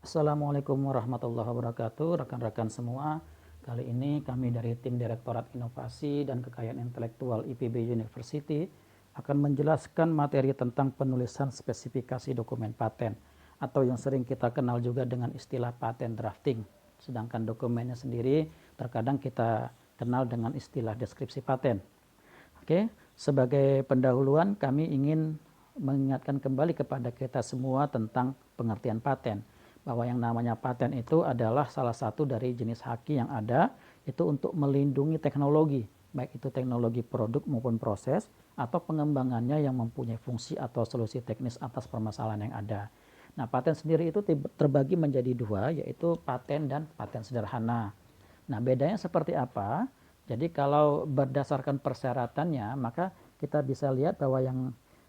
Assalamualaikum warahmatullahi wabarakatuh, rekan-rekan semua. Kali ini kami dari tim Direktorat Inovasi dan Kekayaan Intelektual IPB University akan menjelaskan materi tentang penulisan spesifikasi dokumen paten atau yang sering kita kenal juga dengan istilah patent drafting. Sedangkan dokumennya sendiri terkadang kita kenal dengan istilah deskripsi paten. Oke, sebagai pendahuluan kami ingin mengingatkan kembali kepada kita semua tentang pengertian paten, bahwa yang namanya paten itu adalah salah satu dari jenis haki yang ada itu untuk melindungi teknologi, baik itu teknologi produk maupun proses atau pengembangannya yang mempunyai fungsi atau solusi teknis atas permasalahan yang ada. Nah, paten sendiri itu terbagi menjadi dua, yaitu paten dan paten sederhana. Nah, bedanya seperti apa? Jadi kalau berdasarkan persyaratannya, maka kita bisa lihat bahwa yang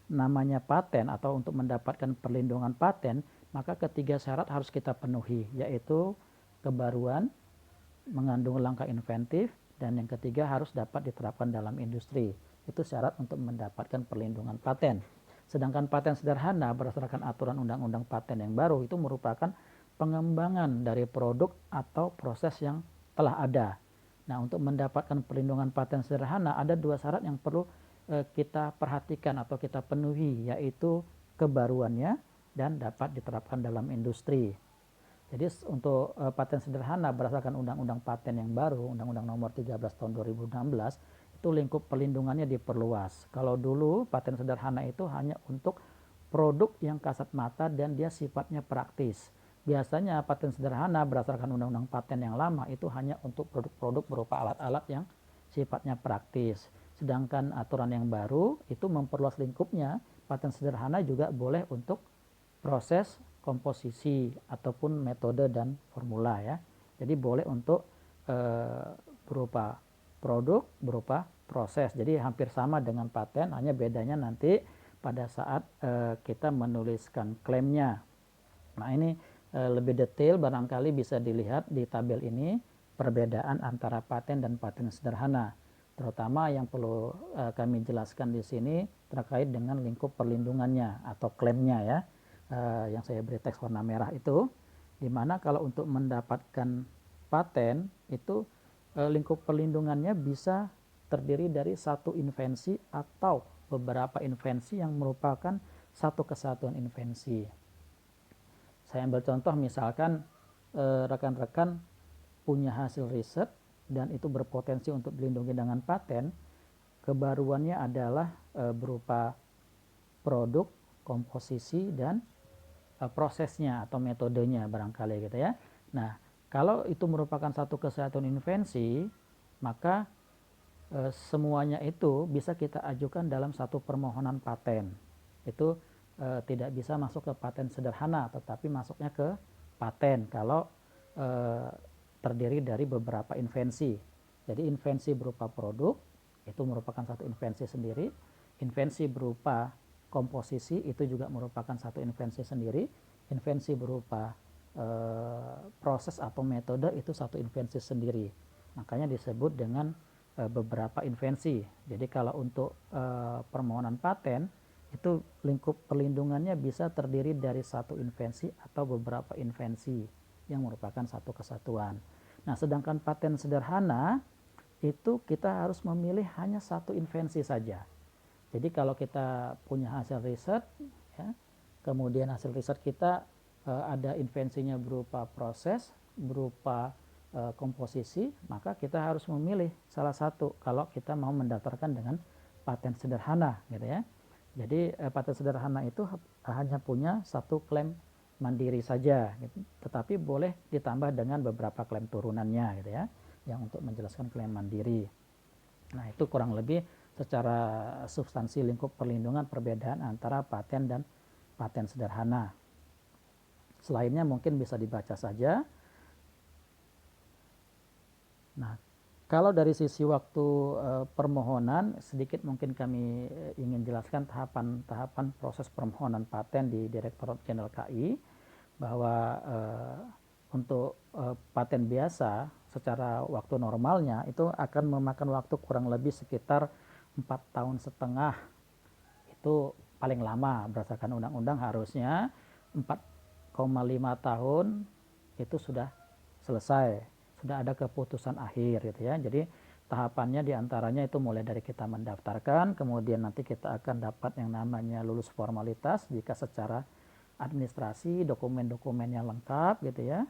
namanya paten atau untuk mendapatkan perlindungan paten, maka ketiga syarat harus kita penuhi, yaitu kebaruan, mengandung langkah inventif, dan yang ketiga harus dapat diterapkan dalam industri. Itu syarat untuk mendapatkan perlindungan paten. Sedangkan paten sederhana berdasarkan aturan undang-undang paten yang baru itu merupakan pengembangan dari produk atau proses yang telah ada. Nah, untuk mendapatkan perlindungan paten sederhana ada dua syarat yang perlu kita perhatikan atau kita penuhi, yaitu kebaruannya dan dapat diterapkan dalam industri. Jadi untuk paten sederhana berdasarkan Undang-Undang Paten yang baru, Undang-Undang Nomor 13 Tahun 2016, itu lingkup perlindungannya diperluas. Kalau dulu paten sederhana itu hanya untuk produk yang kasat mata dan dia sifatnya praktis. Biasanya paten sederhana berdasarkan Undang-Undang Paten yang lama itu hanya untuk produk-produk berupa alat-alat yang sifatnya praktis. Sedangkan aturan yang baru itu memperluas lingkupnya, paten sederhana juga boleh untuk proses, komposisi ataupun metode dan formula ya. Jadi boleh untuk berupa produk, berupa proses. Jadi hampir sama dengan paten, hanya bedanya nanti pada saat kita menuliskan klaimnya. Nah, ini lebih detail barangkali bisa dilihat di tabel ini perbedaan antara paten dan paten sederhana. Terutama yang perlu kami jelaskan di sini terkait dengan lingkup perlindungannya atau klaimnya ya. Yang saya beri teks warna merah itu, dimana kalau untuk mendapatkan paten itu lingkup perlindungannya bisa terdiri dari satu invensi atau beberapa invensi yang merupakan satu kesatuan invensi. Saya ambil contoh misalkan rekan-rekan punya hasil riset dan itu berpotensi untuk dilindungi dengan paten, kebaruannya adalah berupa produk, komposisi, dan prosesnya atau metodenya barangkali gitu ya. Nah, kalau itu merupakan satu kesatuan invensi, maka semuanya itu bisa kita ajukan dalam satu permohonan paten. Itu tidak bisa masuk ke paten sederhana, tetapi masuknya ke paten kalau terdiri dari beberapa invensi. Jadi invensi berupa produk itu merupakan satu invensi sendiri, invensi berupa komposisi itu juga merupakan satu invensi sendiri, invensi berupa proses atau metode itu satu invensi sendiri. Makanya disebut dengan beberapa invensi. Jadi kalau untuk permohonan paten itu lingkup perlindungannya bisa terdiri dari satu invensi atau beberapa invensi yang merupakan satu kesatuan. Nah, sedangkan paten sederhana itu kita harus memilih hanya satu invensi saja. Jadi kalau kita punya hasil riset, ya, kemudian hasil riset kita ada invensinya berupa proses, berupa komposisi, maka kita harus memilih salah satu kalau kita mau mendaftarkan dengan paten sederhana, gitu ya. Jadi paten sederhana itu hanya punya satu klaim mandiri saja, gitu. Tetapi boleh ditambah dengan beberapa klaim turunannya, gitu ya, yang untuk menjelaskan klaim mandiri. Nah, itu kurang lebih secara substansi lingkup perlindungan perbedaan antara paten dan paten sederhana. Selainnya mungkin bisa dibaca saja. Nah, kalau dari sisi waktu permohonan, sedikit mungkin kami ingin jelaskan tahapan-tahapan proses permohonan paten di Direktorat Jenderal KI, bahwa untuk paten biasa secara waktu normalnya itu akan memakan waktu kurang lebih sekitar 4,5 tahun. Itu paling lama berdasarkan undang-undang harusnya 4 tahun itu sudah selesai, sudah ada keputusan akhir gitu ya. Jadi tahapannya diantaranya itu mulai dari kita mendaftarkan, kemudian nanti kita akan dapat yang namanya lulus formalitas jika secara administrasi dokumen-dokumennya lengkap gitu ya,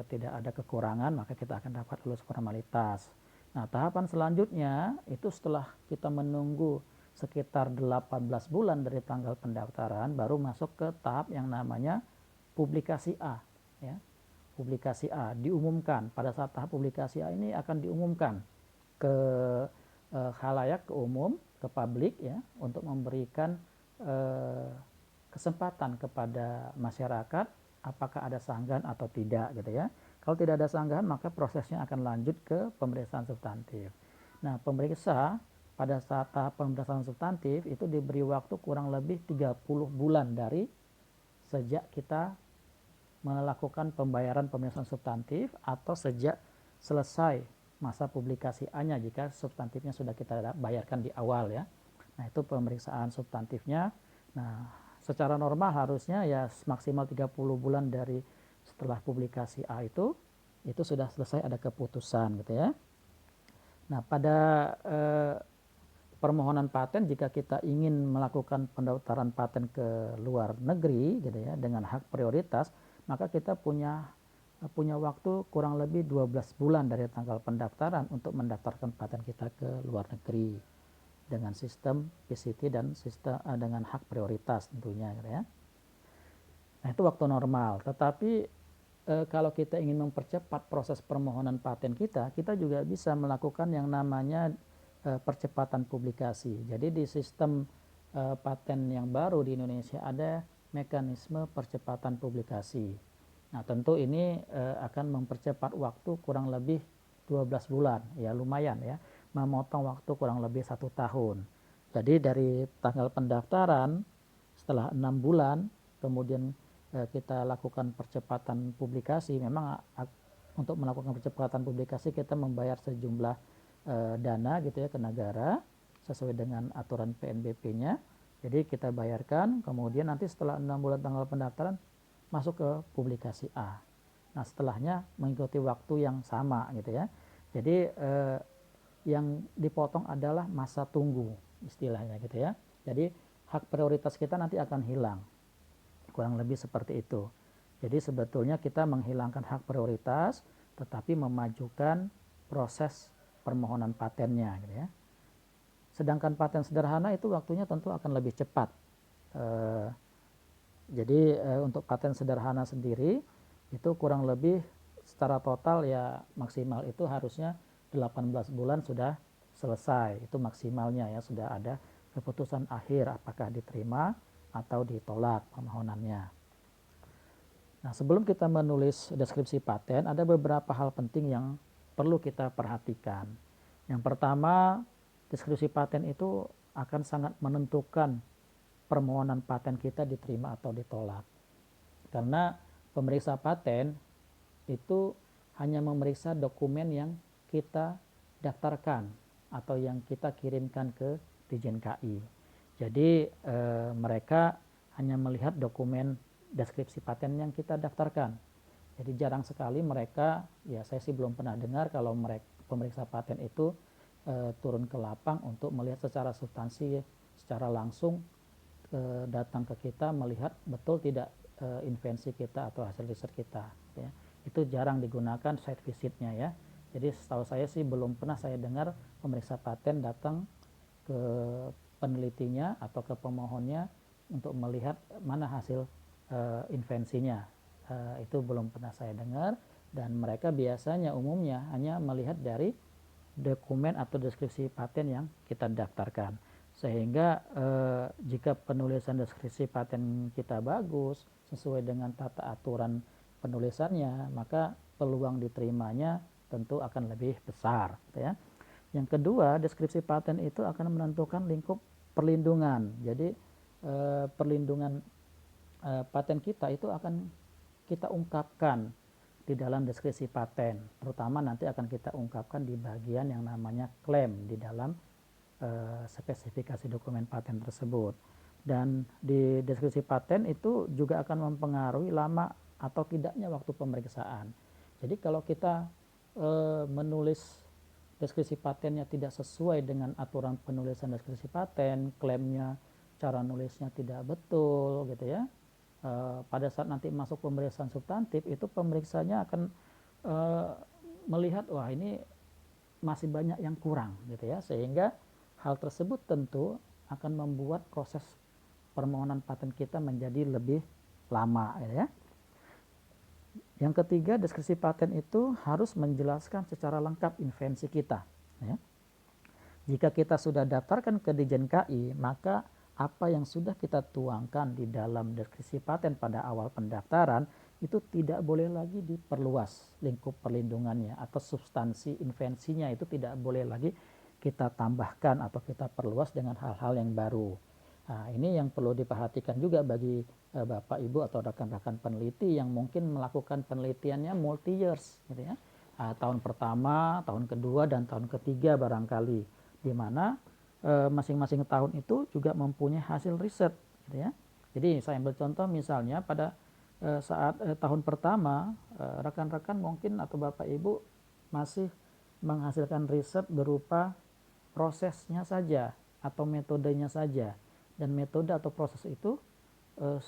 tidak ada kekurangan, maka kita akan dapat lulus formalitas. Nah, tahapan selanjutnya itu setelah kita menunggu sekitar 18 bulan dari tanggal pendaftaran, baru masuk ke tahap yang namanya publikasi A ya. Publikasi A diumumkan. Pada saat tahap publikasi A ini akan diumumkan ke khalayak, ke umum, ke publik ya, untuk memberikan kesempatan kepada masyarakat apakah ada sanggahan atau tidak gitu ya. Kalau tidak ada sanggahan, maka prosesnya akan lanjut ke pemeriksaan substantif. Nah, pemeriksa pada saat tahap pemeriksaan substantif itu diberi waktu kurang lebih 30 bulan dari sejak kita melakukan pembayaran pemeriksaan substantif atau sejak selesai masa publikasi A-nya jika substantifnya sudah kita bayarkan di awal ya. Nah, itu pemeriksaan substantifnya. Nah, secara normal harusnya ya maksimal 30 bulan dari setelah publikasi A itu sudah selesai ada keputusan gitu ya. Nah, pada permohonan paten jika kita ingin melakukan pendaftaran paten ke luar negeri gitu ya dengan hak prioritas, maka kita punya waktu kurang lebih 12 bulan dari tanggal pendaftaran untuk mendaftarkan paten kita ke luar negeri dengan sistem PCT dan sistem dengan hak prioritas tentunya gitu ya. Nah, itu waktu normal. Tetapi kalau kita ingin mempercepat proses permohonan paten kita juga bisa melakukan yang namanya percepatan publikasi. Jadi di sistem paten yang baru di Indonesia ada mekanisme percepatan publikasi. Nah, tentu ini akan mempercepat waktu kurang lebih 12 bulan, ya lumayan ya, memotong waktu kurang lebih 1 tahun. Jadi dari tanggal pendaftaran setelah 6 bulan, kemudian kita lakukan percepatan publikasi. Memang untuk melakukan percepatan publikasi kita membayar sejumlah dana gitu ya ke negara sesuai dengan aturan PNBP-nya. Jadi kita bayarkan, kemudian nanti setelah 6 bulan tanggal pendaftaran masuk ke publikasi A. Nah, setelahnya mengikuti waktu yang sama gitu ya. Jadi yang dipotong adalah masa tunggu istilahnya gitu ya. Jadi hak prioritas kita nanti akan hilang. Kurang lebih seperti itu. Jadi sebetulnya kita menghilangkan hak prioritas tetapi memajukan proses permohonan patennya gitu ya. Sedangkan paten sederhana itu waktunya tentu akan lebih cepat. Jadi untuk paten sederhana sendiri itu kurang lebih secara total ya maksimal itu harusnya 18 bulan sudah selesai. Itu maksimalnya ya, sudah ada keputusan akhir apakah diterima atau ditolak permohonannya. Nah, sebelum kita menulis deskripsi paten ada beberapa hal penting yang perlu kita perhatikan. Yang pertama, deskripsi paten itu akan sangat menentukan permohonan paten kita diterima atau ditolak. Karena pemeriksa paten itu hanya memeriksa dokumen yang kita daftarkan atau yang kita kirimkan ke Ditjen KI. Jadi mereka hanya melihat dokumen deskripsi paten yang kita daftarkan. Jadi jarang sekali mereka, ya saya sih belum pernah dengar kalau mereka pemeriksa paten itu turun ke lapang untuk melihat secara substansi, secara langsung datang ke kita melihat betul tidak invensi kita atau hasil riset kita ya. Itu jarang digunakan site visitnya ya. Jadi setahu saya sih belum pernah saya dengar pemeriksa paten datang ke penelitinya atau ke pemohonnya untuk melihat mana hasil invensinya. Itu belum pernah saya dengar, dan mereka biasanya umumnya hanya melihat dari dokumen atau deskripsi paten yang kita daftarkan. Sehingga jika penulisan deskripsi paten kita bagus sesuai dengan tata aturan penulisannya, maka peluang diterimanya tentu akan lebih besar gitu ya. Yang kedua, deskripsi paten itu akan menentukan lingkup perlindungan. Jadi perlindungan paten kita itu akan kita ungkapkan di dalam deskripsi paten. Terutama nanti akan kita ungkapkan di bagian yang namanya klaim di dalam spesifikasi dokumen paten tersebut. Dan di deskripsi paten itu juga akan mempengaruhi lama atau tidaknya waktu pemeriksaan. Jadi kalau kita menulis deskripsi patennya tidak sesuai dengan aturan penulisan deskripsi paten, klaimnya cara nulisnya tidak betul gitu ya. Pada saat nanti masuk pemeriksaan substantif itu pemeriksanya akan melihat wah ini masih banyak yang kurang gitu ya, sehingga hal tersebut tentu akan membuat proses permohonan paten kita menjadi lebih lama ya. Yang ketiga, deskripsi paten itu harus menjelaskan secara lengkap invensi kita ya. Jika kita sudah daftarkan ke Ditjen KI, maka apa yang sudah kita tuangkan di dalam deskripsi paten pada awal pendaftaran itu tidak boleh lagi diperluas lingkup perlindungannya, atau substansi invensinya itu tidak boleh lagi kita tambahkan atau kita perluas dengan hal-hal yang baru. Nah, ini yang perlu diperhatikan juga bagi Bapak Ibu atau rekan-rekan peneliti yang mungkin melakukan penelitiannya multi years gitu ya. Tahun pertama, tahun kedua, dan tahun ketiga barangkali, di mana masing-masing tahun itu juga mempunyai hasil riset gitu ya. Jadi saya ambil contoh misalnya pada saat tahun pertama rekan-rekan mungkin atau Bapak Ibu masih menghasilkan riset berupa prosesnya saja atau metodenya saja, dan metode atau proses itu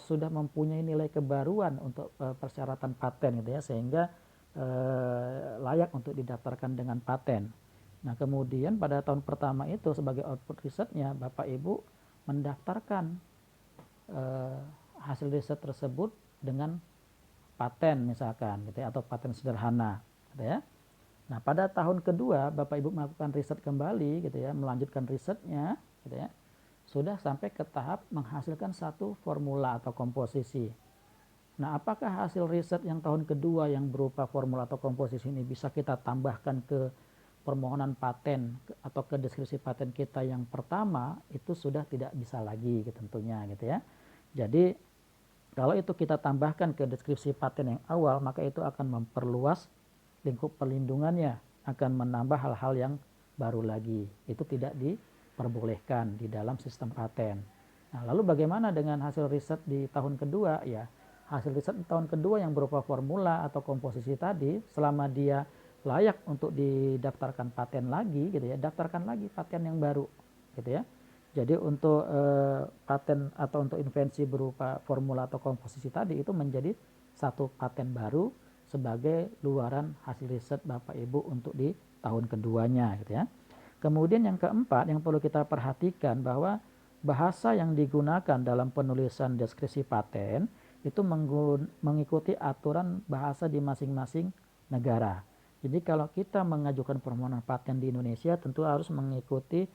sudah mempunyai nilai kebaruan untuk persyaratan paten gitu ya, sehingga layak untuk didaftarkan dengan paten. Nah kemudian pada tahun pertama itu sebagai output risetnya Bapak Ibu mendaftarkan hasil riset tersebut dengan paten misalkan gitu ya, atau paten sederhana gitu ya. Nah pada tahun kedua Bapak Ibu melakukan riset kembali gitu ya, melanjutkan risetnya gitu ya, sudah sampai ke tahap menghasilkan satu formula atau komposisi. Nah apakah hasil riset yang tahun kedua yang berupa formula atau komposisi ini bisa kita tambahkan ke permohonan paten atau ke deskripsi paten kita yang pertama? Itu sudah tidak bisa lagi tentunya gitu ya. Jadi kalau itu kita tambahkan ke deskripsi paten yang awal, maka itu akan memperluas lingkup perlindungannya, akan menambah hal-hal yang baru lagi. Itu tidak diperbolehkan di dalam sistem paten. Nah, lalu bagaimana dengan hasil riset di tahun kedua? Ya, hasil riset di tahun kedua yang berupa formula atau komposisi tadi, selama dia layak untuk didaftarkan paten lagi gitu ya, daftarkan lagi paten yang baru gitu ya. Jadi untuk paten atau untuk invensi berupa formula atau komposisi tadi itu menjadi satu paten baru sebagai luaran hasil riset Bapak Ibu untuk di tahun keduanya gitu ya. Kemudian yang keempat yang perlu kita perhatikan bahwa bahasa yang digunakan dalam penulisan deskripsi paten itu mengikuti aturan bahasa di masing-masing negara. Jadi kalau kita mengajukan permohonan paten di Indonesia tentu harus mengikuti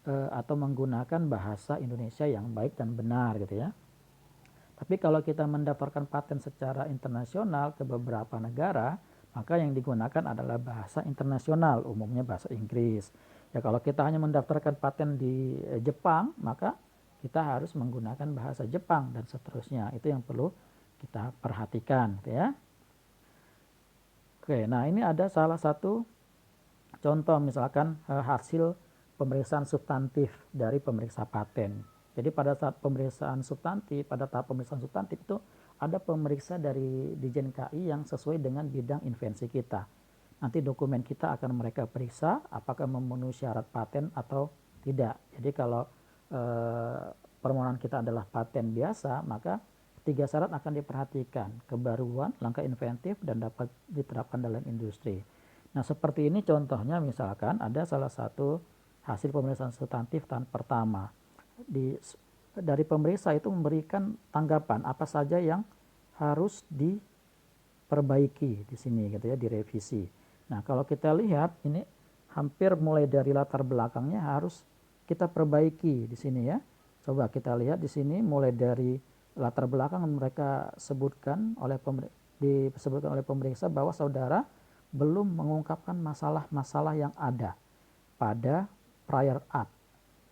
atau menggunakan bahasa Indonesia yang baik dan benar gitu ya. Tapi kalau kita mendaftarkan paten secara internasional ke beberapa negara, maka yang digunakan adalah bahasa internasional, umumnya bahasa Inggris. Ya kalau kita hanya mendaftarkan paten di Jepang, maka kita harus menggunakan bahasa Jepang dan seterusnya. Itu yang perlu kita perhatikan gitu ya. Oke, nah ini ada salah satu contoh misalkan hasil pemeriksaan substantif dari pemeriksa paten. Jadi pada saat pemeriksaan substantif, pada tahap pemeriksaan substantif itu ada pemeriksa dari Ditjen KI yang sesuai dengan bidang invensi kita. Nanti dokumen kita akan mereka periksa apakah memenuhi syarat paten atau tidak. Jadi kalau permohonan kita adalah paten biasa, maka 3 syarat akan diperhatikan: kebaruan, langkah inventif, dan dapat diterapkan dalam industri. Nah seperti ini contohnya, misalkan ada salah satu hasil pemeriksaan substantif tahap pertama. Dari pemeriksa itu memberikan tanggapan apa saja yang harus diperbaiki di sini gitu ya, direvisi. Nah kalau kita lihat ini hampir mulai dari latar belakangnya harus kita perbaiki di sini ya. Coba kita lihat di sini mulai dari latar belakang mereka sebutkan disebutkan oleh pemeriksa bahwa saudara belum mengungkapkan masalah-masalah yang ada pada prior art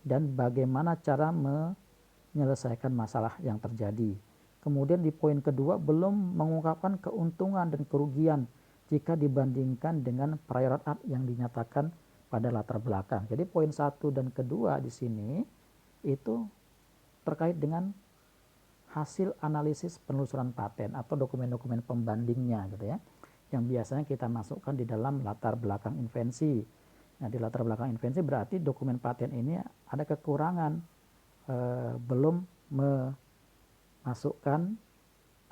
dan bagaimana cara menyelesaikan masalah yang terjadi. Kemudian di poin kedua, belum mengungkapkan keuntungan dan kerugian jika dibandingkan dengan prior art yang dinyatakan pada latar belakang. Jadi poin 1 dan kedua di sini itu terkait dengan hasil analisis penelusuran paten atau dokumen-dokumen pembandingnya gitu ya, yang biasanya kita masukkan di dalam latar belakang invensi. Nah, di latar belakang invensi berarti dokumen paten ini ada kekurangan, belum memasukkan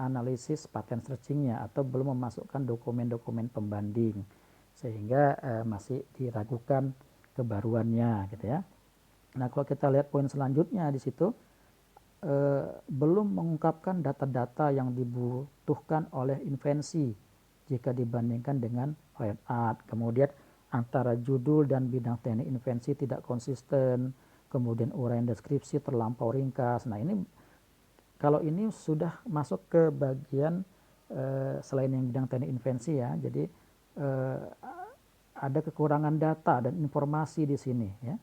analisis patent searchingnya atau belum memasukkan dokumen-dokumen pembanding, sehingga masih diragukan kebaruannya gitu ya. Nah, kalau kita lihat poin selanjutnya di situ, belum mengungkapkan data-data yang dibutuhkan oleh invensi jika dibandingkan dengan fine art. Kemudian antara judul dan bidang teknik invensi tidak konsisten, kemudian uraian deskripsi terlampau ringkas. Nah, ini kalau ini sudah masuk ke bagian selain yang bidang teknik invensi ya, jadi ada kekurangan data dan informasi di sini ya.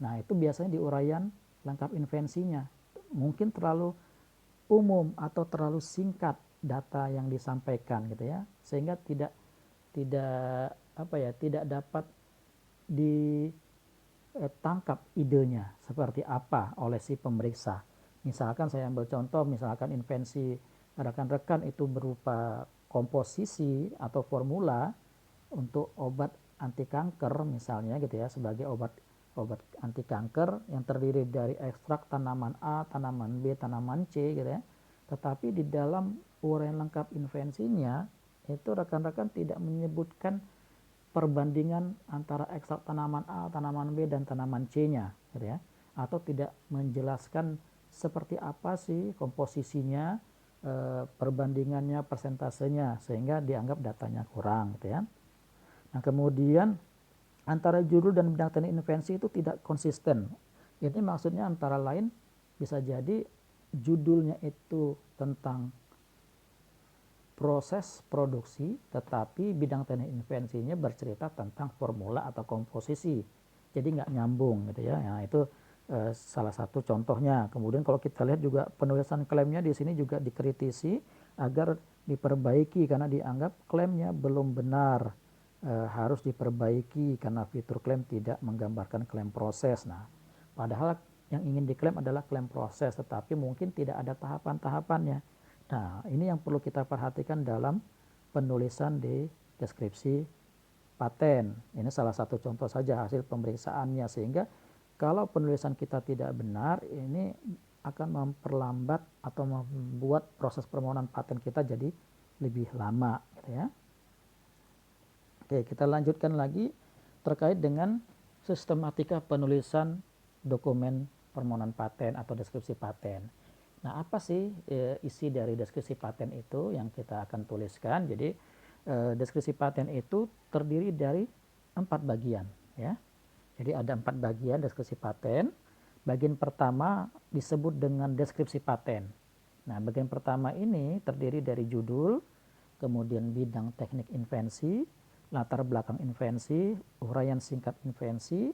Nah, itu biasanya di uraian lengkap invensinya mungkin terlalu umum atau terlalu singkat data yang disampaikan gitu ya, sehingga tidak dapat ditangkap idenya seperti apa oleh si pemeriksa. Misalkan saya ambil contoh, misalkan invensi rekan-rekan itu berupa komposisi atau formula untuk obat anti kanker misalnya gitu ya, sebagai obat anti kanker yang terdiri dari ekstrak tanaman A, tanaman B, tanaman C gitu ya. Tetapi di dalam uraian lengkap invensinya itu rekan-rekan tidak menyebutkan perbandingan antara ekstrak tanaman A, tanaman B, dan tanaman C-nya gitu ya. Atau tidak menjelaskan seperti apa sih komposisinya, perbandingannya, persentasenya, sehingga dianggap datanya kurang gitu ya. Nah, kemudian antara judul dan bidang teknik invensi itu tidak konsisten. Ini maksudnya antara lain bisa jadi judulnya itu tentang proses produksi, tetapi bidang teknik invensinya bercerita tentang formula atau komposisi. Jadi nggak nyambung gitu ya. Nah, itu salah satu contohnya. Kemudian kalau kita lihat juga penulisan klaimnya di sini juga dikritisi agar diperbaiki karena dianggap klaimnya belum benar. Harus diperbaiki karena fitur klaim tidak menggambarkan klaim proses. Nah, padahal yang ingin diklaim adalah klaim proses, tetapi mungkin tidak ada tahapan-tahapannya. Nah, ini yang perlu kita perhatikan dalam penulisan di deskripsi paten. Ini salah satu contoh saja hasil pemeriksaannya, sehingga kalau penulisan kita tidak benar, ini akan memperlambat atau membuat proses permohonan paten kita jadi lebih lama gitu ya. Oke, kita lanjutkan lagi terkait dengan sistematika penulisan dokumen permohonan paten atau deskripsi paten. Nah, apa sih isi dari deskripsi paten itu yang kita akan tuliskan? Jadi, deskripsi paten itu terdiri dari 4 bagian ya. Jadi ada 4 bagian deskripsi paten. Bagian pertama disebut dengan deskripsi paten. Nah, bagian pertama ini terdiri dari judul, kemudian bidang teknik invensi, latar belakang invensi, uraian singkat invensi,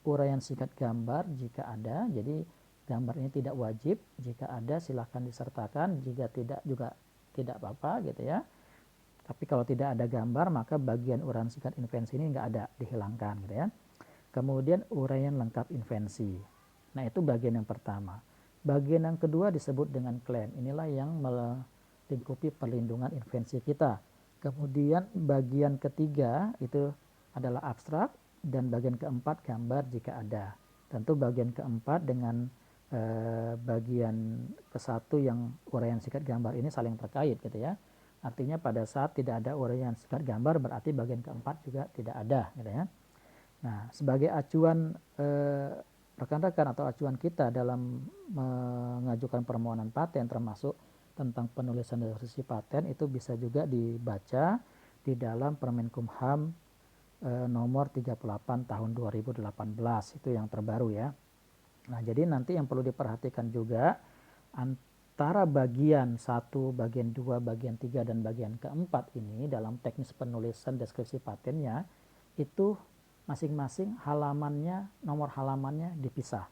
uraian singkat gambar jika ada. Jadi gambar ini tidak wajib, jika ada silahkan disertakan, jika tidak juga tidak apa-apa gitu ya. Tapi kalau tidak ada gambar maka bagian uraian singkat invensi ini nggak ada, dihilangkan gitu ya. Kemudian uraian lengkap invensi. Nah, itu bagian yang pertama. Bagian yang kedua disebut dengan klaim. Inilah yang melingkupi perlindungan invensi kita. Kemudian bagian ketiga itu adalah abstrak, dan bagian keempat gambar jika ada. Tentu bagian keempat dengan bagian ke-1 yang uraian singkat gambar ini saling terkait gitu ya. Artinya pada saat tidak ada uraian singkat gambar berarti bagian keempat juga tidak ada gitu ya. Nah, sebagai acuan rekan-rekan atau acuan kita dalam mengajukan permohonan paten termasuk tentang penulisan deskripsi paten itu bisa juga dibaca di dalam Permenkumham nomor 38 tahun 2018, itu yang terbaru ya. Nah, jadi nanti yang perlu diperhatikan juga antara bagian 1, bagian 2, bagian 3, dan bagian keempat ini dalam teknis penulisan deskripsi patennya itu masing-masing halamannya, nomor halamannya dipisah.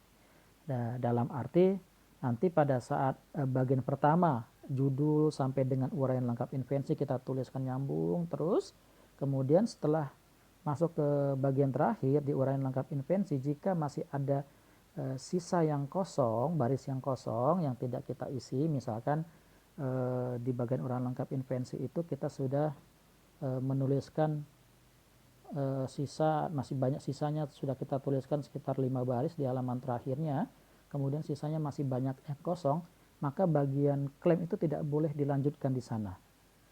Nah, dalam arti nanti pada saat bagian pertama judul sampai dengan uraian lengkap invensi kita tuliskan nyambung terus. Kemudian setelah masuk ke bagian terakhir di uraian lengkap invensi, jika masih ada sisa yang kosong, baris yang kosong yang tidak kita isi, misalkan di bagian uraian lengkap invensi itu kita sudah menuliskan sisa, masih banyak sisanya sudah kita tuliskan sekitar 5 baris di halaman terakhirnya, kemudian sisanya masih banyak yang kosong, maka bagian klaim itu tidak boleh dilanjutkan di sana.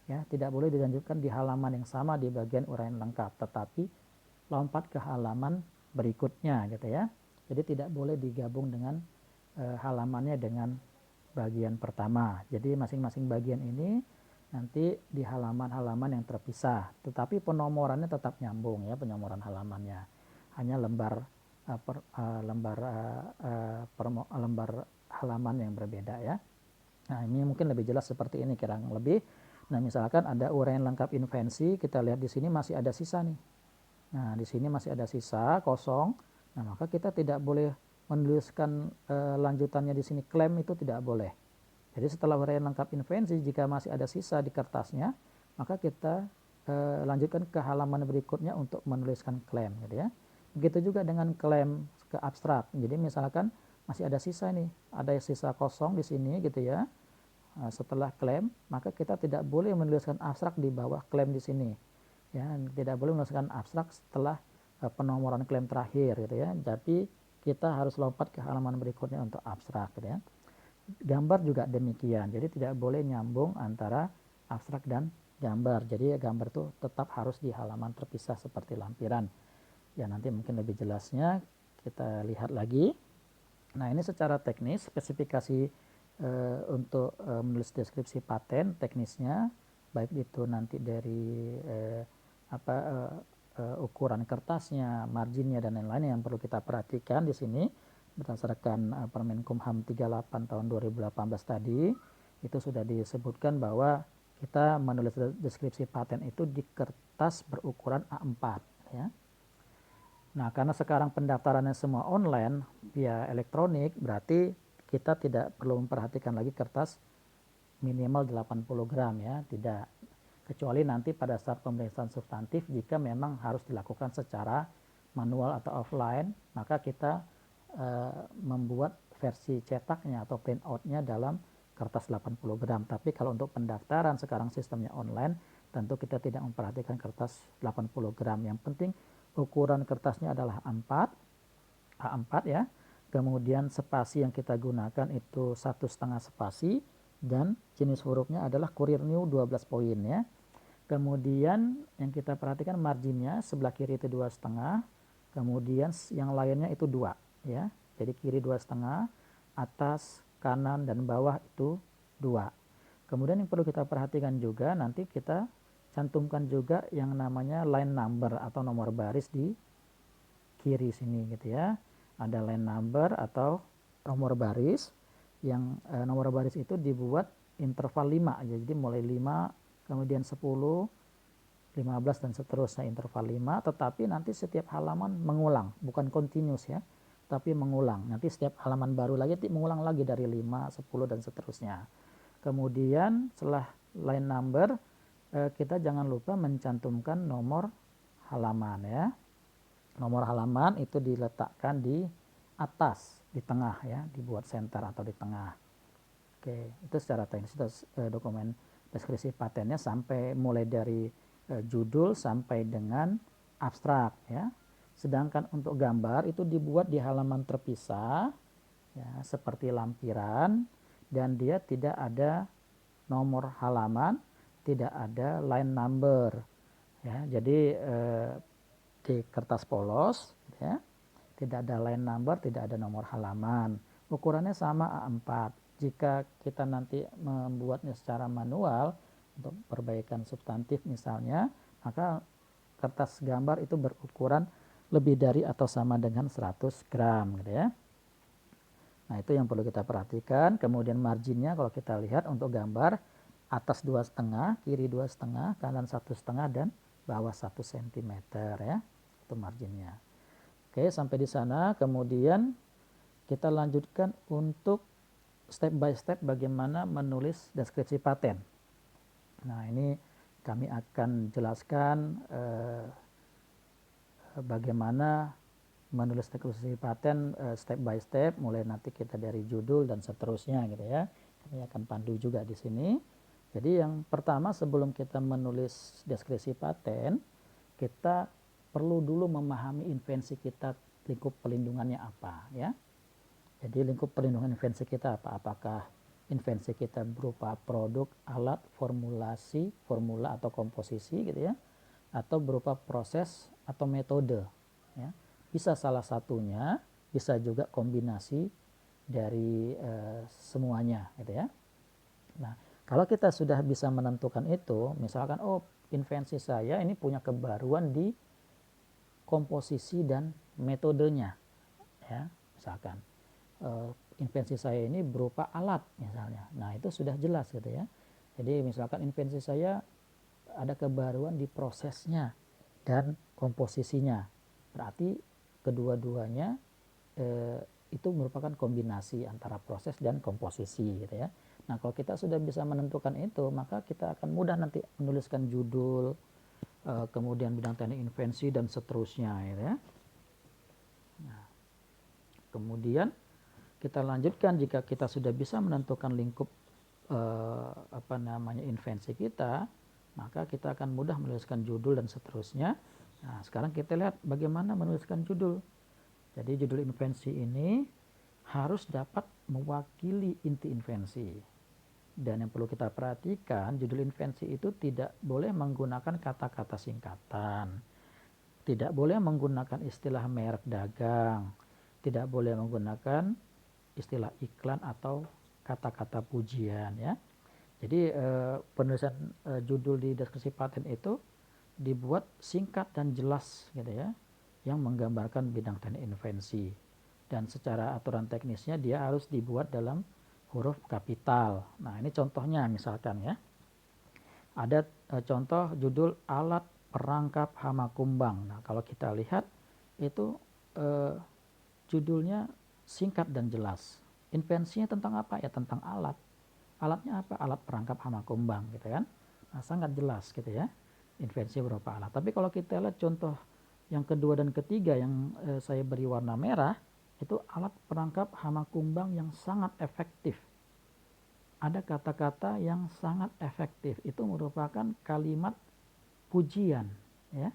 Ya, tidak boleh dilanjutkan di halaman yang sama di bagian uraian lengkap, tetapi lompat ke halaman berikutnya gitu ya. Jadi tidak boleh digabung dengan halamannya dengan bagian pertama. Jadi masing-masing bagian ini nanti di halaman-halaman yang terpisah, tetapi penomorannya tetap nyambung ya, penomoran halamannya. Hanya lembar lembar halaman yang berbeda ya. Nah, ini mungkin lebih jelas seperti ini kurang lebih. Nah, misalkan ada uraian lengkap invensi, kita lihat di sini masih ada sisa nih. Nah, di sini masih ada sisa kosong. Nah, maka kita tidak boleh menuliskan lanjutannya di sini, klaim itu tidak boleh. Jadi setelah uraian lengkap invensi, jika masih ada sisa di kertasnya, maka kita lanjutkan ke halaman berikutnya untuk menuliskan klaim gitu ya. Begitu juga dengan klaim ke abstrak. Jadi misalkan masih ada sisa nih, ada sisa kosong di sini gitu ya. Setelah klaim, maka kita tidak boleh menuliskan abstrak di bawah klaim di sini. Ya, tidak boleh menuliskan abstrak setelah penomoran klaim terakhir gitu ya. Tapi kita harus lompat ke halaman berikutnya untuk abstrak gitu ya. Gambar juga demikian. Jadi tidak boleh nyambung antara abstrak dan gambar. Jadi gambar itu tetap harus di halaman terpisah seperti lampiran. Ya, nanti mungkin lebih jelasnya kita lihat lagi. Nah, ini secara teknis spesifikasi untuk menulis deskripsi paten teknisnya, baik itu nanti dari ukuran kertasnya, marginnya dan lain-lain yang perlu kita perhatikan di sini berdasarkan Permenkumham 38 tahun 2018 tadi, itu sudah disebutkan bahwa kita menulis deskripsi paten itu di kertas berukuran A4 ya. Nah, karena sekarang pendaftarannya semua online via elektronik, berarti kita tidak perlu memperhatikan lagi kertas minimal 80 gram ya, tidak. Kecuali nanti pada saat pemeriksaan substantif jika memang harus dilakukan secara manual atau offline, maka kita membuat versi cetaknya atau printoutnya dalam kertas 80 gram. Tapi kalau untuk pendaftaran sekarang sistemnya online, tentu kita tidak memperhatikan kertas 80 gram. Yang penting ukuran kertasnya adalah A4 ya. Kemudian spasi yang kita gunakan itu 1,5 spasi dan jenis hurufnya adalah Courier New 12 poin ya. Kemudian yang kita perhatikan marginnya sebelah kiri itu 2,5, kemudian yang lainnya itu 2 ya. Jadi kiri 2,5, atas, kanan dan bawah itu 2. Kemudian yang perlu kita perhatikan juga nanti kita cantumkan juga yang namanya line number atau nomor baris di kiri sini gitu ya. Ada line number atau nomor baris yang nomor baris itu dibuat interval 5 aja. Jadi mulai 5, kemudian 10, 15 dan seterusnya interval 5, tetapi nanti setiap halaman mengulang, bukan continuous ya, tapi mengulang. Nanti setiap halaman baru lagi mengulang lagi dari 5, 10 dan seterusnya. Kemudian setelah line number kita jangan lupa mencantumkan nomor halaman ya. Nomor halaman itu diletakkan di atas, di tengah ya, dibuat center atau di tengah. Oke, itu secara teknis itu dokumen deskripsi patennya sampai mulai dari judul sampai dengan abstrak ya. Sedangkan untuk gambar itu dibuat di halaman terpisah ya, seperti lampiran, dan dia tidak ada nomor halaman, tidak ada line number ya. Jadi di kertas polos ya, tidak ada line number, tidak ada nomor halaman. Ukurannya sama A4. Jika kita nanti membuatnya secara manual untuk perbaikan substantif misalnya, maka kertas gambar itu berukuran lebih dari atau sama dengan 100 gram gitu ya. Nah, itu yang perlu kita perhatikan. Kemudian marginnya kalau kita lihat untuk gambar atas 2,5, kiri 2,5, kanan 1,5 dan bawah 1 cm ya. Itu marginnya. Oke, sampai di sana. Kemudian kita lanjutkan untuk step by step bagaimana menulis deskripsi paten. Nah, ini kami akan jelaskan bagaimana menulis deskripsi paten step by step, mulai nanti kita dari judul dan seterusnya gitu ya. Kami akan pandu juga di sini. Jadi yang pertama sebelum kita menulis deskripsi paten, kita perlu dulu memahami invensi kita, lingkup pelindungannya apa ya. Jadi lingkup perlindungan invensi kita apa? Apakah invensi kita berupa produk, alat, formulasi, formula atau komposisi gitu ya, atau berupa proses atau metode ya. Bisa salah satunya, bisa juga kombinasi dari semuanya gitu ya. Nah, kalau kita sudah bisa menentukan itu, misalkan oh invensi saya ini punya kebaruan di komposisi dan metodenya ya, misalkan invensi saya ini berupa alat misalnya. Nah, itu sudah jelas gitu ya. Jadi misalkan invensi saya ada kebaruan di prosesnya dan komposisinya. Berarti kedua-duanya itu merupakan kombinasi antara proses dan komposisi gitu ya. Nah, kalau kita sudah bisa menentukan itu, maka kita akan mudah nanti menuliskan judul, kemudian bidang teknik invensi dan seterusnya gitu ya. Nah, kemudian kita lanjutkan jika kita sudah bisa menentukan lingkup invensi kita, maka kita akan mudah menuliskan judul dan seterusnya. Nah, sekarang kita lihat bagaimana menuliskan judul. Jadi judul invensi ini harus dapat mewakili inti invensi. Dan yang perlu kita perhatikan, judul invensi itu tidak boleh menggunakan kata-kata singkatan, tidak boleh menggunakan istilah merek dagang, tidak boleh menggunakan istilah iklan atau kata-kata pujian ya. Jadi penulisan judul di deskripsi paten itu dibuat singkat dan jelas gitu ya, yang menggambarkan bidang teknik invensi. Dan secara aturan teknisnya dia harus dibuat dalam huruf kapital. Nah, ini contohnya misalkan ya. Ada contoh judul alat perangkap hama kumbang. Nah, kalau kita lihat itu judulnya singkat dan jelas. Invensinya tentang apa? Ya tentang alat. Alatnya apa? Alat perangkap hama kumbang gitu kan. Nah, sangat jelas gitu ya. Invensi berupa alat. Tapi kalau kita lihat contoh yang kedua dan ketiga yang saya beri warna merah, itu alat perangkap hama kumbang yang sangat efektif. Ada kata-kata yang sangat efektif. Itu merupakan kalimat pujian ya.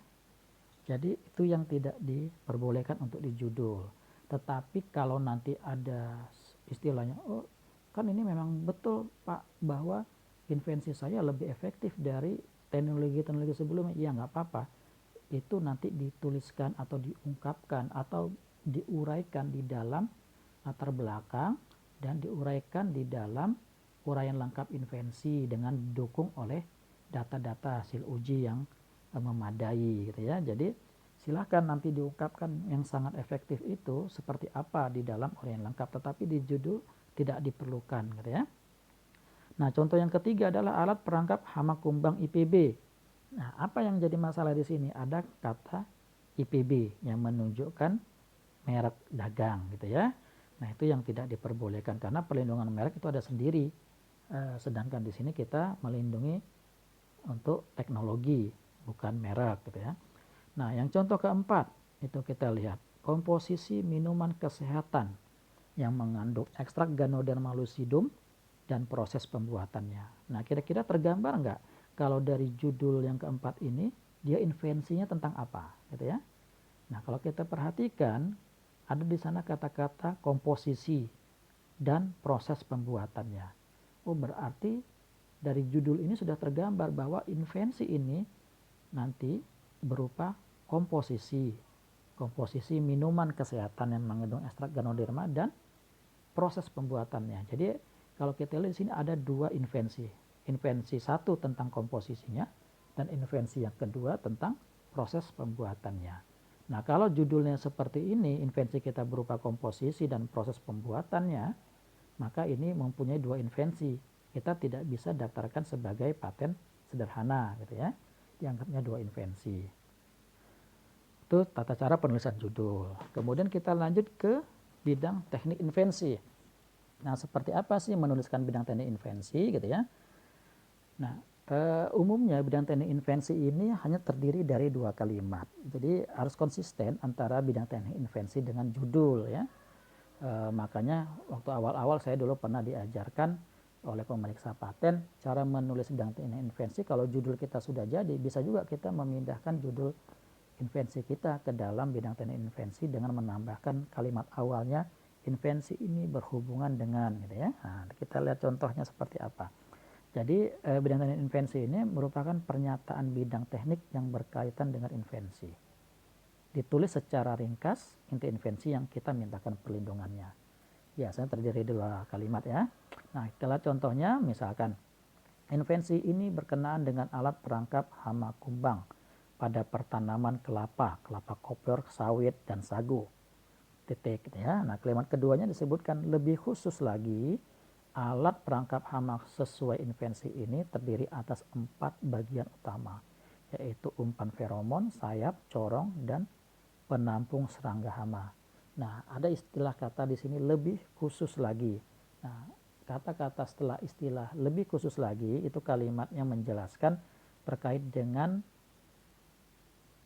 Jadi itu yang tidak diperbolehkan untuk di judul. Tetapi kalau nanti ada istilahnya, oh kan ini memang betul Pak bahwa invensi saya lebih efektif dari teknologi-teknologi sebelumnya, ya nggak apa-apa. Itu nanti dituliskan atau diungkapkan atau diuraikan di dalam latar belakang dan diuraikan di dalam uraian lengkap invensi dengan didukung oleh data-data hasil uji yang memadai gitu ya. Jadi silahkan nanti diungkapkan yang sangat efektif itu seperti apa di dalam uraian lengkap, tetapi di judul tidak diperlukan gitu ya. Nah, contoh yang ketiga adalah alat perangkap hama kumbang IPB. Nah, apa yang jadi masalah di sini? Ada kata IPB yang menunjukkan merek dagang gitu ya. Nah, itu yang tidak diperbolehkan karena perlindungan merek itu ada sendiri. Sedangkan di sini kita melindungi untuk teknologi, bukan merek gitu ya. Nah, yang contoh keempat itu kita lihat komposisi minuman kesehatan yang mengandung ekstrak Ganoderma lucidum dan proses pembuatannya. Nah, kira-kira tergambar nggak kalau dari judul yang keempat ini dia invensinya tentang apa gitu ya. Nah, kalau kita perhatikan ada di sana kata-kata komposisi dan proses pembuatannya. Oh, berarti dari judul ini sudah tergambar bahwa invensi ini nanti berupa komposisi minuman kesehatan yang mengandung ekstrak Ganoderma dan proses pembuatannya. Jadi kalau kita lihat di sini ada dua invensi. Invensi satu tentang komposisinya dan invensi yang kedua tentang proses pembuatannya. Nah, kalau judulnya seperti ini, invensi kita berupa komposisi dan proses pembuatannya, maka ini mempunyai dua invensi. Kita tidak bisa daftarkan sebagai paten sederhana gitu ya. Dianggapnya dua invensi. Itu tata cara penulisan judul. Kemudian kita lanjut ke bidang teknik invensi. Nah, seperti apa sih menuliskan bidang teknik invensi gitu ya. Nah, Umumnya bidang teknik invensi ini hanya terdiri dari 2 kalimat. Jadi harus konsisten antara bidang teknik invensi dengan judul ya. Makanya waktu awal-awal saya dulu pernah diajarkan oleh pemeriksa paten cara menulis bidang teknik invensi. Kalau judul kita sudah jadi, bisa juga kita memindahkan judul invensi kita ke dalam bidang teknik invensi dengan menambahkan kalimat awalnya invensi ini berhubungan dengan gitu ya. Nah, kita lihat contohnya seperti apa. Jadi bidang teknik invensi ini merupakan pernyataan bidang teknik yang berkaitan dengan invensi. Ditulis secara ringkas inti invensi yang kita mintakan perlindungannya. Biasanya terdiri dari 2 kalimat ya. Nah, kita lihat contohnya misalkan invensi ini berkenaan dengan alat perangkap hama kumbang pada pertanaman kelapa kopior, sawit, dan sagu. Titik ya. Nah, kalimat keduanya disebutkan lebih khusus lagi. Alat perangkap hama sesuai invensi ini terdiri atas 4 bagian utama, yaitu umpan feromon, sayap, corong, dan penampung serangga hama. Nah, ada istilah kata di sini lebih khusus lagi. Nah, kata-kata setelah istilah lebih khusus lagi itu kalimatnya menjelaskan terkait dengan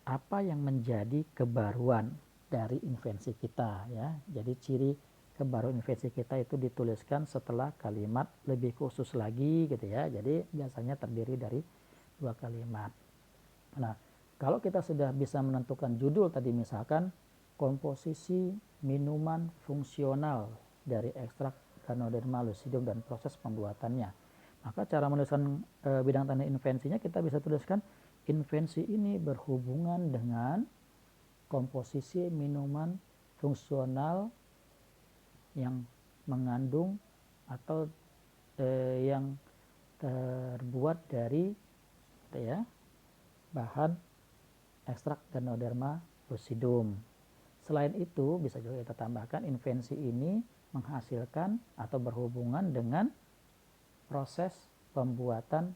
apa yang menjadi kebaruan dari invensi kita ya. Jadi ciri kebaruan invensi kita itu dituliskan setelah kalimat lebih khusus lagi gitu ya. Jadi biasanya terdiri dari 2 kalimat. Nah, kalau kita sudah bisa menentukan judul tadi misalkan komposisi minuman fungsional dari ekstrak Ganoderma lucidum dan proses pembuatannya. Maka cara menuliskan bidang teknik invensinya kita bisa tuliskan invensi ini berhubungan dengan komposisi minuman fungsional yang mengandung atau yang terbuat dari ya, bahan ekstrak Ganoderma lucidum. Selain itu bisa juga kita tambahkan invensi ini menghasilkan atau berhubungan dengan proses pembuatan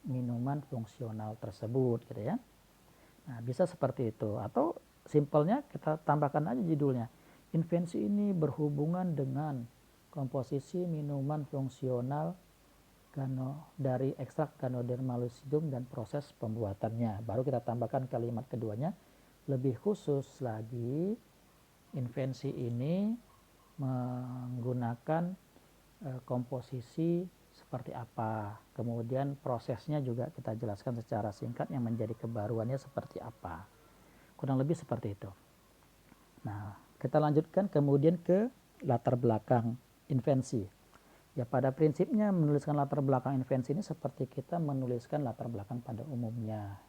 minuman fungsional tersebut gitu ya. Nah, bisa seperti itu atau simpelnya kita tambahkan aja judulnya. Invensi ini berhubungan dengan komposisi minuman fungsional dari ekstrak Ganoderma lucidum dan proses pembuatannya. Baru kita tambahkan kalimat keduanya. Lebih khusus lagi, invensi ini menggunakan komposisi seperti apa. Kemudian prosesnya juga kita jelaskan secara singkat yang menjadi kebaruannya seperti apa. Kurang lebih seperti itu. Nah, kita lanjutkan kemudian ke latar belakang invensi. Ya, pada prinsipnya menuliskan latar belakang invensi ini seperti kita menuliskan latar belakang pada umumnya.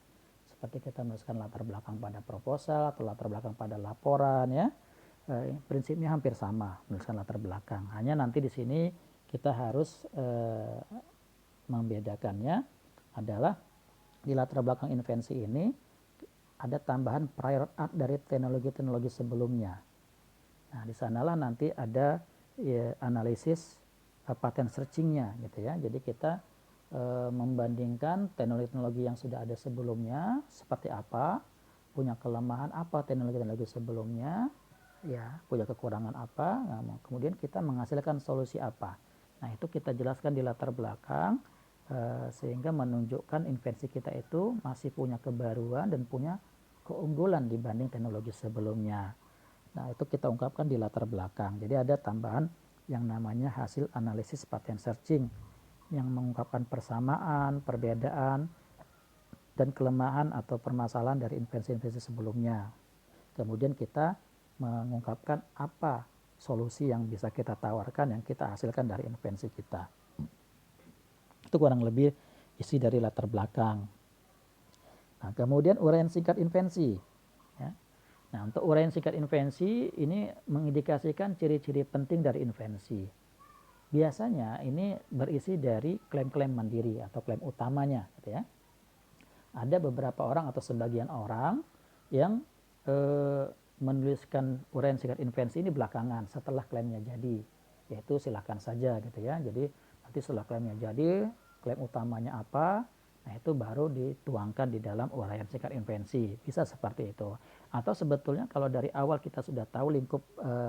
Seperti kita menuliskan latar belakang pada proposal atau latar belakang pada laporan ya. Prinsipnya hampir sama menuliskan latar belakang. Hanya nanti di sini kita harus membedakannya adalah di latar belakang invensi ini ada tambahan prior art dari teknologi-teknologi sebelumnya. Nah, di sanalah nanti ada ya, analisis patent searchingnya gitu ya. Jadi kita membandingkan teknologi-teknologi yang sudah ada sebelumnya seperti apa, punya kelemahan apa teknologi-teknologi sebelumnya, ya punya kekurangan apa, nah, kemudian kita menghasilkan solusi apa. Nah, itu kita jelaskan di latar belakang sehingga menunjukkan invensi kita itu masih punya kebaruan dan punya keunggulan dibanding teknologi sebelumnya. Nah, itu kita ungkapkan di latar belakang. Jadi ada tambahan yang namanya hasil analisis patent searching yang mengungkapkan persamaan, perbedaan, dan kelemahan atau permasalahan dari invensi-invensi sebelumnya. Kemudian kita mengungkapkan apa solusi yang bisa kita tawarkan, yang kita hasilkan dari invensi kita. Itu kurang lebih isi dari latar belakang. Nah, kemudian uraian singkat invensi. Ya. Nah, untuk uraian singkat invensi ini mengindikasikan ciri-ciri penting dari invensi. Biasanya ini berisi dari klaim-klaim mandiri atau klaim utamanya, gitu ya. Ada beberapa orang atau sebagian orang yang menuliskan uraian singkat invensi ini belakangan setelah klaimnya jadi, yaitu silakan saja gitu ya. Jadi nanti setelah klaimnya jadi, klaim utamanya apa, nah itu baru dituangkan di dalam uraian singkat invensi. Bisa seperti itu. Atau sebetulnya kalau dari awal kita sudah tahu lingkup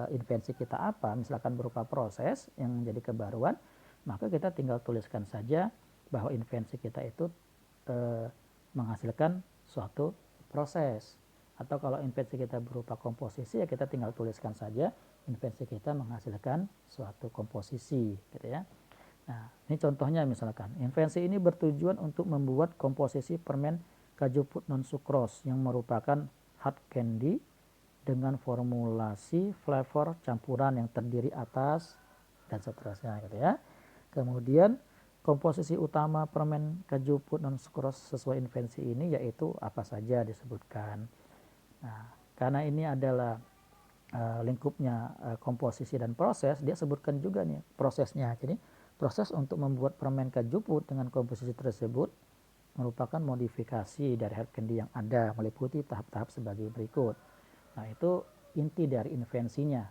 invensi kita apa, misalkan berupa proses yang menjadi kebaruan, maka kita tinggal tuliskan saja bahwa invensi kita itu menghasilkan suatu proses. Atau kalau invensi kita berupa komposisi, ya kita tinggal tuliskan saja invensi kita menghasilkan suatu komposisi, gitu ya. Nah, ini contohnya misalkan, invensi ini bertujuan untuk membuat komposisi permen kaju put non sukros yang merupakan hard candy dengan formulasi flavor campuran yang terdiri atas dan seterusnya, gitu ya. Kemudian komposisi utama permen kaju put non sukros sesuai invensi ini yaitu apa saja disebutkan. Nah, karena ini adalah lingkupnya komposisi dan proses, dia sebutkan juga nih prosesnya. Jadi proses untuk membuat permen kaju put dengan komposisi tersebut merupakan modifikasi dari hard candy yang ada, meliputi tahap-tahap sebagai berikut. Nah, itu inti dari invensinya,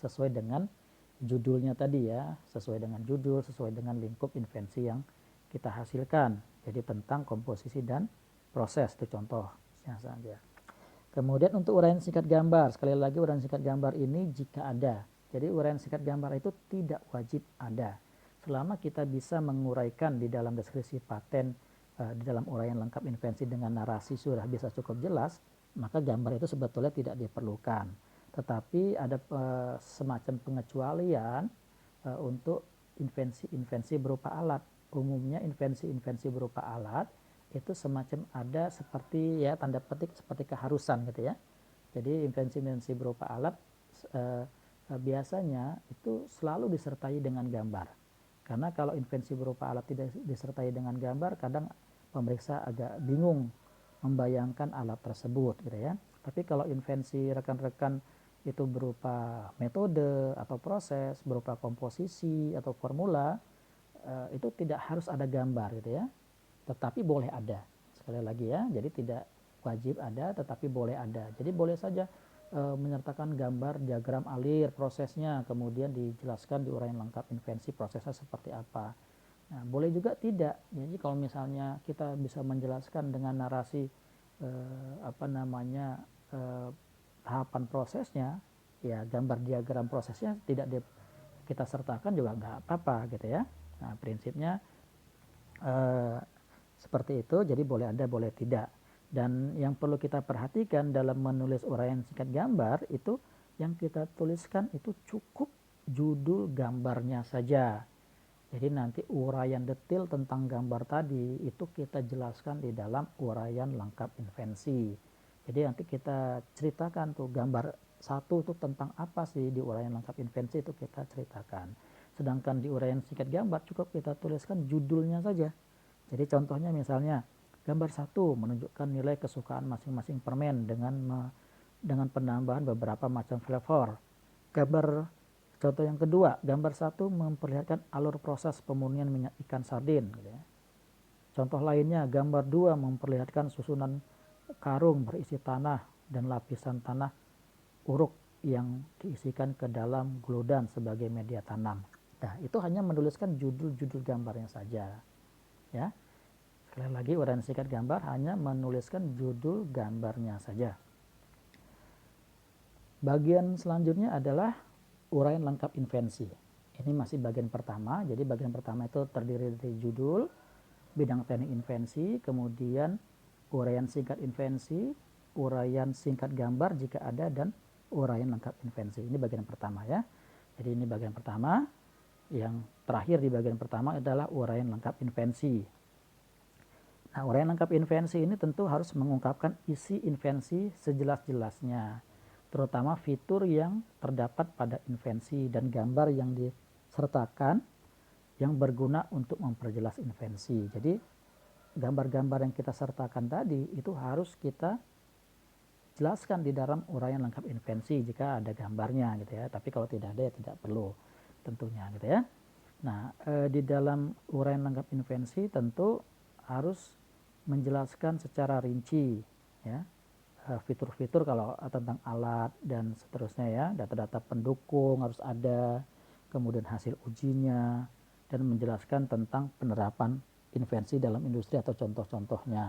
sesuai dengan judulnya tadi ya, sesuai dengan judul, sesuai dengan lingkup invensi yang kita hasilkan. Jadi tentang komposisi dan proses, itu contohnya saja. Kemudian untuk uraian singkat gambar, sekali lagi uraian singkat gambar ini jika ada. Jadi uraian singkat gambar itu tidak wajib ada. Selama kita bisa menguraikan di dalam deskripsi paten, di dalam uraian lengkap invensi dengan narasi sudah bisa cukup jelas, maka gambar itu sebetulnya tidak diperlukan. Tetapi ada semacam pengecualian untuk invensi-invensi berupa alat. Umumnya invensi-invensi berupa alat itu semacam ada seperti ya tanda petik seperti keharusan gitu ya. Jadi invensi-invensi berupa alat biasanya itu selalu disertai dengan gambar. Karena kalau invensi berupa alat tidak disertai dengan gambar, kadang pemeriksa agak bingung membayangkan alat tersebut gitu ya. Tapi kalau invensi rekan-rekan itu berupa metode atau proses, berupa komposisi atau formula, itu tidak harus ada gambar gitu ya. Tetapi boleh ada, sekali lagi ya, jadi tidak wajib ada tetapi boleh ada. Jadi boleh saja menyertakan gambar diagram alir prosesnya, kemudian dijelaskan di uraian lengkap invensi prosesnya seperti apa. Nah, boleh juga tidak. Jadi kalau misalnya kita bisa menjelaskan dengan narasi tahapan prosesnya, ya gambar diagram prosesnya tidak kita sertakan juga nggak apa-apa gitu ya. Nah, prinsipnya seperti itu, jadi boleh ada, boleh tidak. Dan yang perlu kita perhatikan dalam menulis uraian singkat gambar itu yang kita tuliskan itu cukup judul gambarnya saja. Jadi nanti uraian detail tentang gambar tadi itu kita jelaskan di dalam uraian lengkap invensi. Jadi nanti kita ceritakan tuh gambar satu itu tentang apa sih di uraian lengkap invensi itu kita ceritakan. Sedangkan di uraian singkat gambar cukup kita tuliskan judulnya saja. Jadi contohnya misalnya gambar 1 menunjukkan nilai kesukaan masing-masing permen dengan penambahan beberapa macam flavor. Contoh yang kedua, gambar 1 memperlihatkan alur proses pemurnian minyak ikan sardin. Gitu ya. Contoh lainnya, gambar 2 memperlihatkan susunan karung berisi tanah dan lapisan tanah uruk yang diisikan ke dalam gludan sebagai media tanam. Nah, itu hanya menuliskan judul-judul gambarnya saja. Ya. Sekali lagi uraian singkat gambar hanya menuliskan judul gambarnya saja. Bagian selanjutnya adalah uraian lengkap invensi. Ini masih bagian pertama. Jadi bagian pertama itu terdiri dari judul, bidang teknik invensi, kemudian uraian singkat invensi, uraian singkat gambar jika ada, dan uraian lengkap invensi. Ini bagian pertama ya. Jadi ini bagian pertama. Yang terakhir di bagian pertama adalah uraian lengkap invensi. Nah, uraian lengkap invensi ini tentu harus mengungkapkan isi invensi sejelas-jelasnya, terutama fitur yang terdapat pada invensi dan gambar yang disertakan yang berguna untuk memperjelas invensi. Jadi gambar-gambar yang kita sertakan tadi itu harus kita jelaskan di dalam uraian lengkap invensi jika ada gambarnya gitu ya. Tapi kalau tidak ada ya tidak perlu tentunya gitu ya. Nah, di dalam uraian lengkap invensi tentu harus menjelaskan secara rinci ya fitur-fitur kalau tentang alat dan seterusnya ya, data-data pendukung harus ada, kemudian hasil ujinya, dan menjelaskan tentang penerapan invensi dalam industri atau contoh-contohnya.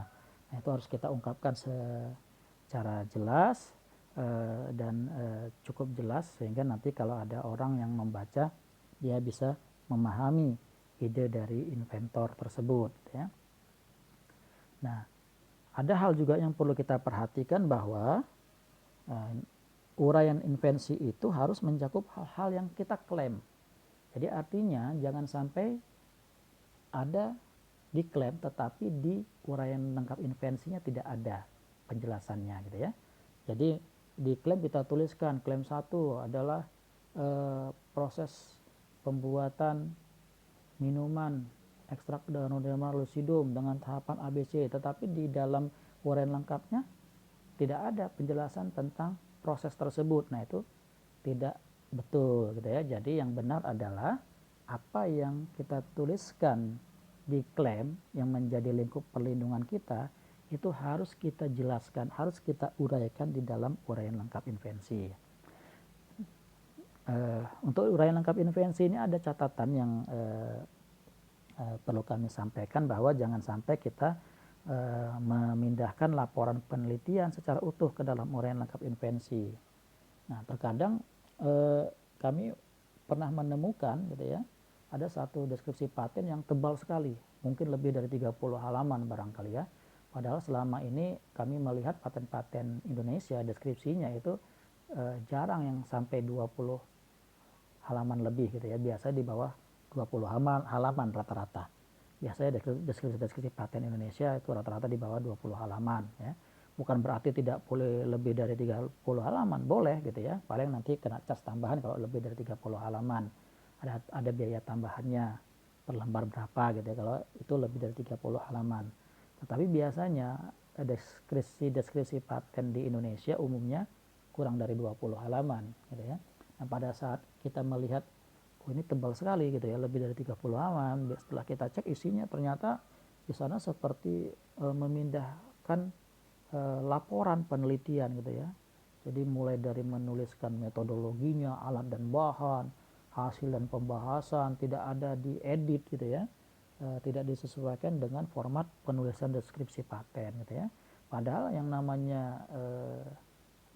Nah, itu harus kita ungkapkan secara jelas dan cukup jelas sehingga nanti kalau ada orang yang membaca dia bisa memahami ide dari inventor tersebut ya. Nah, ada hal juga yang perlu kita perhatikan bahwa uraian invensi itu harus mencakup hal-hal yang kita klaim. Jadi artinya jangan sampai ada diklaim tetapi di uraian lengkap invensinya tidak ada penjelasannya gitu ya. Jadi di klaim kita tuliskan klaim 1 adalah proses pembuatan minuman ekstrak Ganoderma lucidum dengan tahapan ABC, tetapi di dalam uraian lengkapnya tidak ada penjelasan tentang proses tersebut. Nah, itu tidak betul gitu ya. Jadi yang benar adalah apa yang kita tuliskan di klaim yang menjadi lingkup perlindungan kita itu harus kita jelaskan, harus kita uraikan di dalam uraian lengkap invensi. Untuk uraian lengkap invensi ini ada catatan yang perlu kami sampaikan, bahwa jangan sampai kita memindahkan laporan penelitian secara utuh ke dalam uraian lengkap invensi. Nah, terkadang kami pernah menemukan gitu ya, ada satu deskripsi paten yang tebal sekali, mungkin lebih dari 30 halaman barangkali ya. Padahal selama ini kami melihat paten-paten Indonesia deskripsinya itu jarang yang sampai 20 halaman lebih gitu ya, biasa di bawah 20 halaman rata-rata. Biasanya deskripsi paten Indonesia itu rata-rata di bawah 20 halaman ya. Bukan berarti tidak boleh lebih dari 30 halaman, boleh gitu ya. Paling nanti kena cas tambahan kalau lebih dari 30 halaman. Ada biaya tambahannya per lembar berapa gitu ya kalau itu lebih dari 30 halaman. Tetapi biasanya deskripsi paten di Indonesia umumnya kurang dari 20 halaman gitu ya. Nah, pada saat kita melihat ini tebal sekali gitu ya, lebih dari 30 halaman, setelah kita cek isinya ternyata di sana seperti memindahkan laporan penelitian gitu ya. Jadi mulai dari menuliskan metodologinya, alat dan bahan, hasil dan pembahasan, tidak ada diedit gitu ya, tidak disesuaikan dengan format penulisan deskripsi paten gitu ya. Padahal yang namanya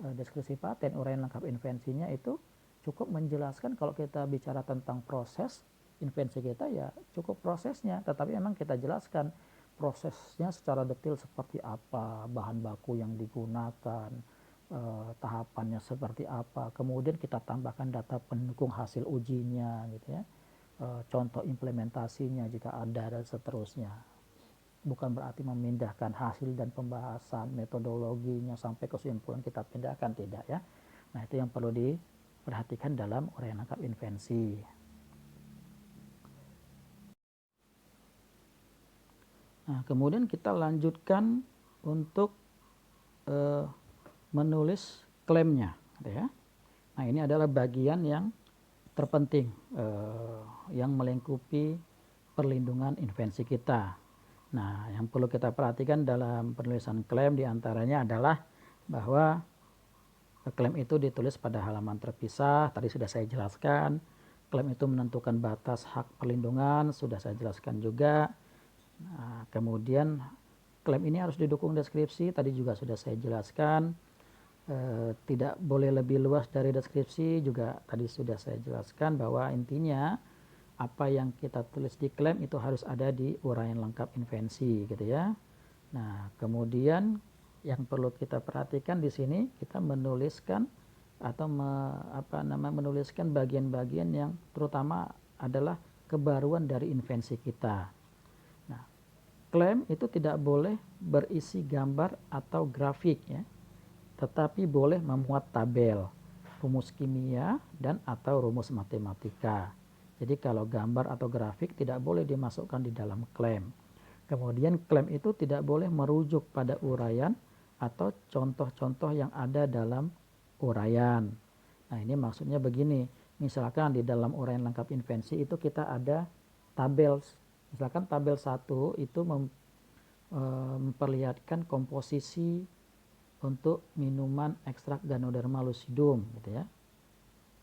deskripsi paten, uraian lengkap invensinya itu cukup menjelaskan. Kalau kita bicara tentang proses invensi kita ya cukup prosesnya, tetapi memang kita jelaskan prosesnya secara detail seperti apa, bahan baku yang digunakan, tahapannya seperti apa, kemudian kita tambahkan data pendukung hasil ujinya gitu ya, contoh implementasinya jika ada dan seterusnya. Bukan berarti memindahkan hasil dan pembahasan metodologinya sampai kesimpulan kita pindahkan, tidak ya. Nah, itu yang perlu diperhatikan dalam uraian lengkap invensi. Nah, kemudian kita lanjutkan untuk menulis klaimnya gitu ya. Nah, ini adalah bagian yang terpenting yang melingkupi perlindungan invensi kita. Nah, yang perlu kita perhatikan dalam penulisan klaim diantaranya adalah bahwa klaim itu ditulis pada halaman terpisah, tadi sudah saya jelaskan. Klaim itu menentukan batas hak perlindungan, sudah saya jelaskan juga. Nah, kemudian klaim ini harus didukung deskripsi, tadi juga sudah saya jelaskan. Tidak boleh lebih luas dari deskripsi, juga tadi sudah saya jelaskan bahwa intinya apa yang kita tulis di klaim itu harus ada di uraian lengkap invensi gitu ya. Nah, kemudian yang perlu kita perhatikan di sini kita menuliskan atau menuliskan bagian-bagian yang terutama adalah kebaruan dari invensi kita. Nah, klaim itu tidak boleh berisi gambar atau grafik ya, tetapi boleh memuat tabel, rumus kimia dan atau rumus matematika. Jadi kalau gambar atau grafik tidak boleh dimasukkan di dalam klaim. Kemudian klaim itu tidak boleh merujuk pada uraian atau contoh-contoh yang ada dalam uraian. Nah, ini maksudnya begini, misalkan di dalam uraian lengkap invensi itu kita ada tabel, misalkan tabel 1 itu memperlihatkan komposisi untuk minuman ekstrak Ganoderma lucidum gitu ya.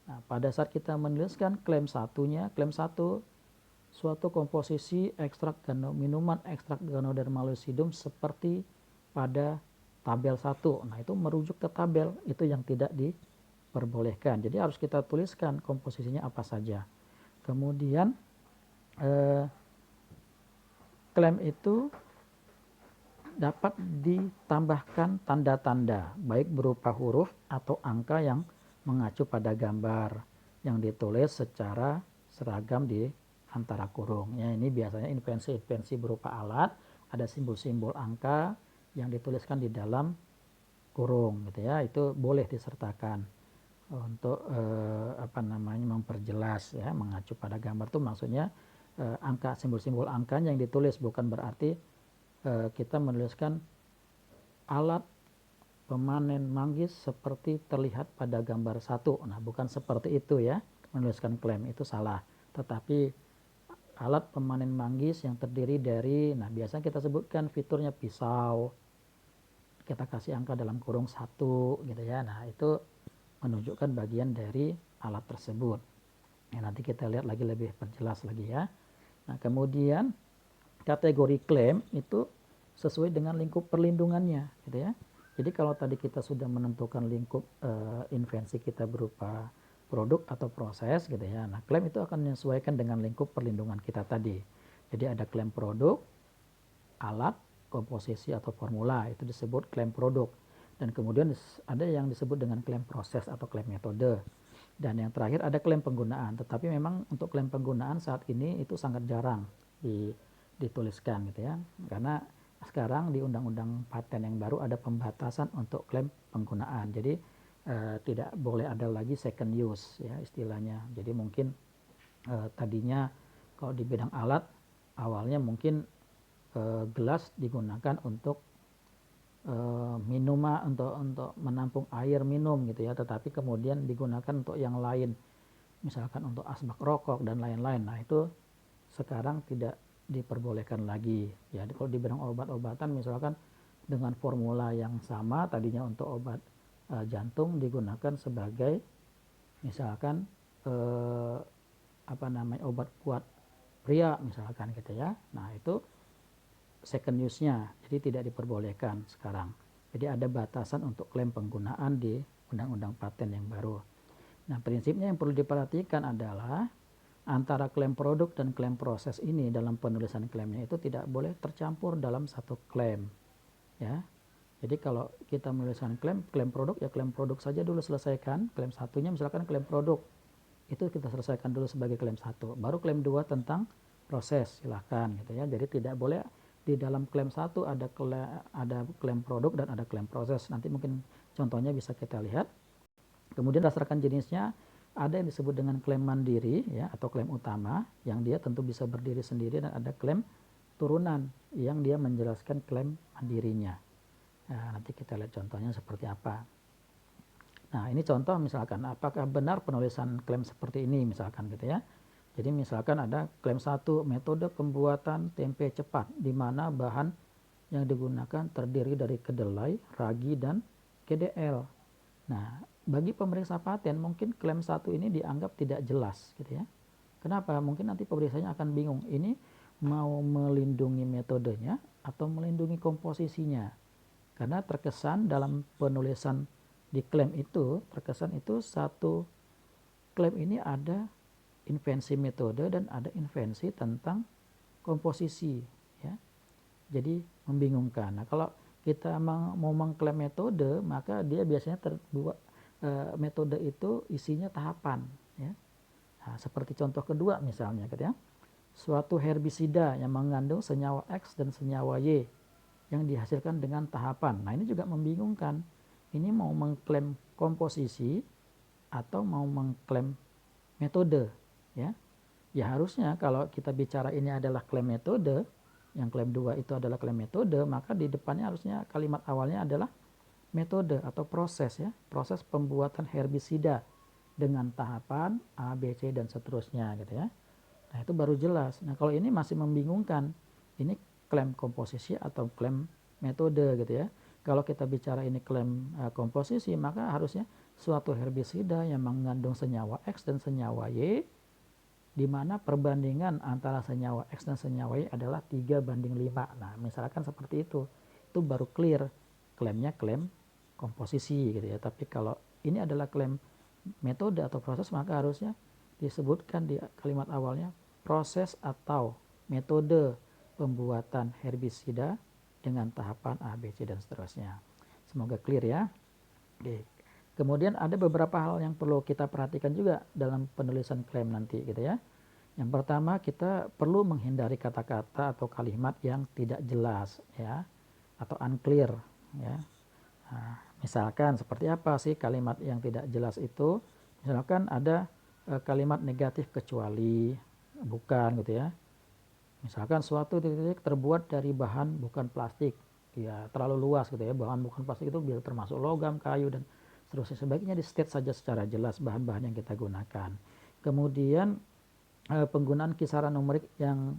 Nah, pada saat kita menuliskan klaim satunya, klaim 1 suatu komposisi minuman ekstrak Ganoderma lucidum seperti pada tabel 1. Nah, itu merujuk ke tabel, itu yang tidak diperbolehkan. Jadi harus kita tuliskan komposisinya apa saja. Kemudian klaim itu dapat ditambahkan tanda-tanda baik berupa huruf atau angka yang mengacu pada gambar yang ditulis secara seragam di antara kurung. Ya, ini biasanya invensi-invensi berupa alat, ada simbol-simbol angka yang dituliskan di dalam kurung gitu ya, itu boleh disertakan untuk memperjelas ya, mengacu pada gambar itu maksudnya angka, simbol-simbol angkanya yang ditulis, bukan berarti kita menuliskan alat pemanen manggis seperti terlihat pada gambar 1. Nah, bukan seperti itu ya, menuliskan klaim itu salah. Tetapi alat pemanen manggis yang terdiri dari, nah biasanya kita sebutkan fiturnya pisau, kita kasih angka dalam kurung 1 gitu ya. Nah, itu menunjukkan bagian dari alat tersebut. Ya, nanti kita lihat lagi lebih perjelas lagi ya. Nah, kemudian kategori klaim itu sesuai dengan lingkup perlindungannya gitu ya. Jadi kalau tadi kita sudah menentukan lingkup invensi kita berupa produk atau proses gitu ya. Nah, klaim itu akan menyesuaikan dengan lingkup perlindungan kita tadi. Jadi ada klaim produk, alat, komposisi atau formula, itu disebut klaim produk. Dan kemudian ada yang disebut dengan klaim proses atau klaim metode. Dan yang terakhir ada klaim penggunaan. Tetapi memang untuk klaim penggunaan saat ini itu sangat jarang dituliskan gitu ya. Karena sekarang di Undang-Undang Paten yang baru ada pembatasan untuk klaim penggunaan. Jadi tidak boleh ada lagi second use ya istilahnya. Jadi mungkin tadinya kalau di bidang alat awalnya mungkin gelas digunakan untuk minuman, untuk menampung air minum gitu ya, tetapi kemudian digunakan untuk yang lain, misalkan untuk asbak rokok dan lain-lain. Nah, itu sekarang tidak diperbolehkan lagi ya. Kalau di bidang obat-obatan misalkan dengan formula yang sama, tadinya untuk obat jantung digunakan sebagai misalkan obat kuat pria misalkan gitu ya. Nah, itu second use-nya, jadi tidak diperbolehkan sekarang. Jadi ada batasan untuk klaim penggunaan di Undang-Undang Paten yang baru. Nah, prinsipnya yang perlu diperhatikan adalah antara klaim produk dan klaim proses ini dalam penulisan klaimnya itu tidak boleh tercampur dalam satu klaim. Ya, jadi kalau kita menuliskan klaim produk ya klaim produk saja dulu selesaikan. Klaim satunya misalkan klaim produk, itu kita selesaikan dulu sebagai klaim 1. Baru klaim 2 tentang proses, silahkan gitu ya. Jadi tidak boleh di dalam klaim 1 ada klaim produk dan ada klaim proses. Nanti mungkin contohnya bisa kita lihat. Kemudian berdasarkan jenisnya ada yang disebut dengan klaim mandiri ya, atau klaim utama yang dia tentu bisa berdiri sendiri, dan ada klaim turunan yang dia menjelaskan klaim mandirinya. Nah, nanti kita lihat contohnya seperti apa. Nah, ini contoh misalkan apakah benar penulisan klaim seperti ini misalkan gitu ya. Jadi misalkan ada klaim 1, metode pembuatan tempe cepat, di mana bahan yang digunakan terdiri dari kedelai, ragi, dan KDL. Nah, bagi pemeriksa paten mungkin klaim 1 ini dianggap tidak jelas gitu ya. Kenapa? Mungkin nanti pemeriksanya akan bingung, ini mau melindungi metodenya atau melindungi komposisinya. Karena terkesan dalam penulisan di klaim itu, terkesan itu satu klaim ini ada invensi metode dan ada invensi tentang komposisi ya. Jadi membingungkan. Nah, kalau kita mau mengklaim metode, maka dia biasanya terbuat metode itu isinya tahapan ya. Nah, seperti contoh kedua misalnya gitu ya. Suatu herbisida yang mengandung senyawa X dan senyawa Y yang dihasilkan dengan tahapan. Nah, ini juga membingungkan. Ini mau mengklaim komposisi atau mau mengklaim metode ya. Ya harusnya kalau kita bicara ini adalah klaim metode, yang klaim 2 itu adalah klaim metode, maka di depannya harusnya kalimat awalnya adalah metode atau proses ya, proses pembuatan herbisida dengan tahapan A, B, C dan seterusnya gitu ya. Nah, itu baru jelas. Nah, kalau ini masih membingungkan, ini klaim komposisi atau klaim metode gitu ya. Kalau kita bicara ini klaim komposisi, maka harusnya suatu herbisida yang mengandung senyawa X dan senyawa Y, di mana perbandingan antara senyawa X dan senyawa Y adalah 3:5. Nah, misalkan seperti itu baru clear, klaimnya klaim komposisi gitu ya. Tapi kalau ini adalah klaim metode atau proses, maka harusnya disebutkan di kalimat awalnya proses atau metode pembuatan herbisida dengan tahapan A, B, C dan seterusnya. Semoga clear ya. Oke. Kemudian ada beberapa hal yang perlu kita perhatikan juga dalam penulisan klaim nanti gitu ya. Yang pertama, kita perlu menghindari kata-kata atau kalimat yang tidak jelas ya, atau unclear ya. Nah, misalkan seperti apa sih kalimat yang tidak jelas itu? Misalkan ada kalimat negatif kecuali, bukan gitu ya. Misalkan suatu titik terbuat dari bahan bukan plastik, ya terlalu luas gitu ya. Bahan bukan plastik itu bisa termasuk logam, kayu dan seterusnya. Sebaiknya di state saja secara jelas bahan-bahan yang kita gunakan. Kemudian penggunaan kisaran numerik yang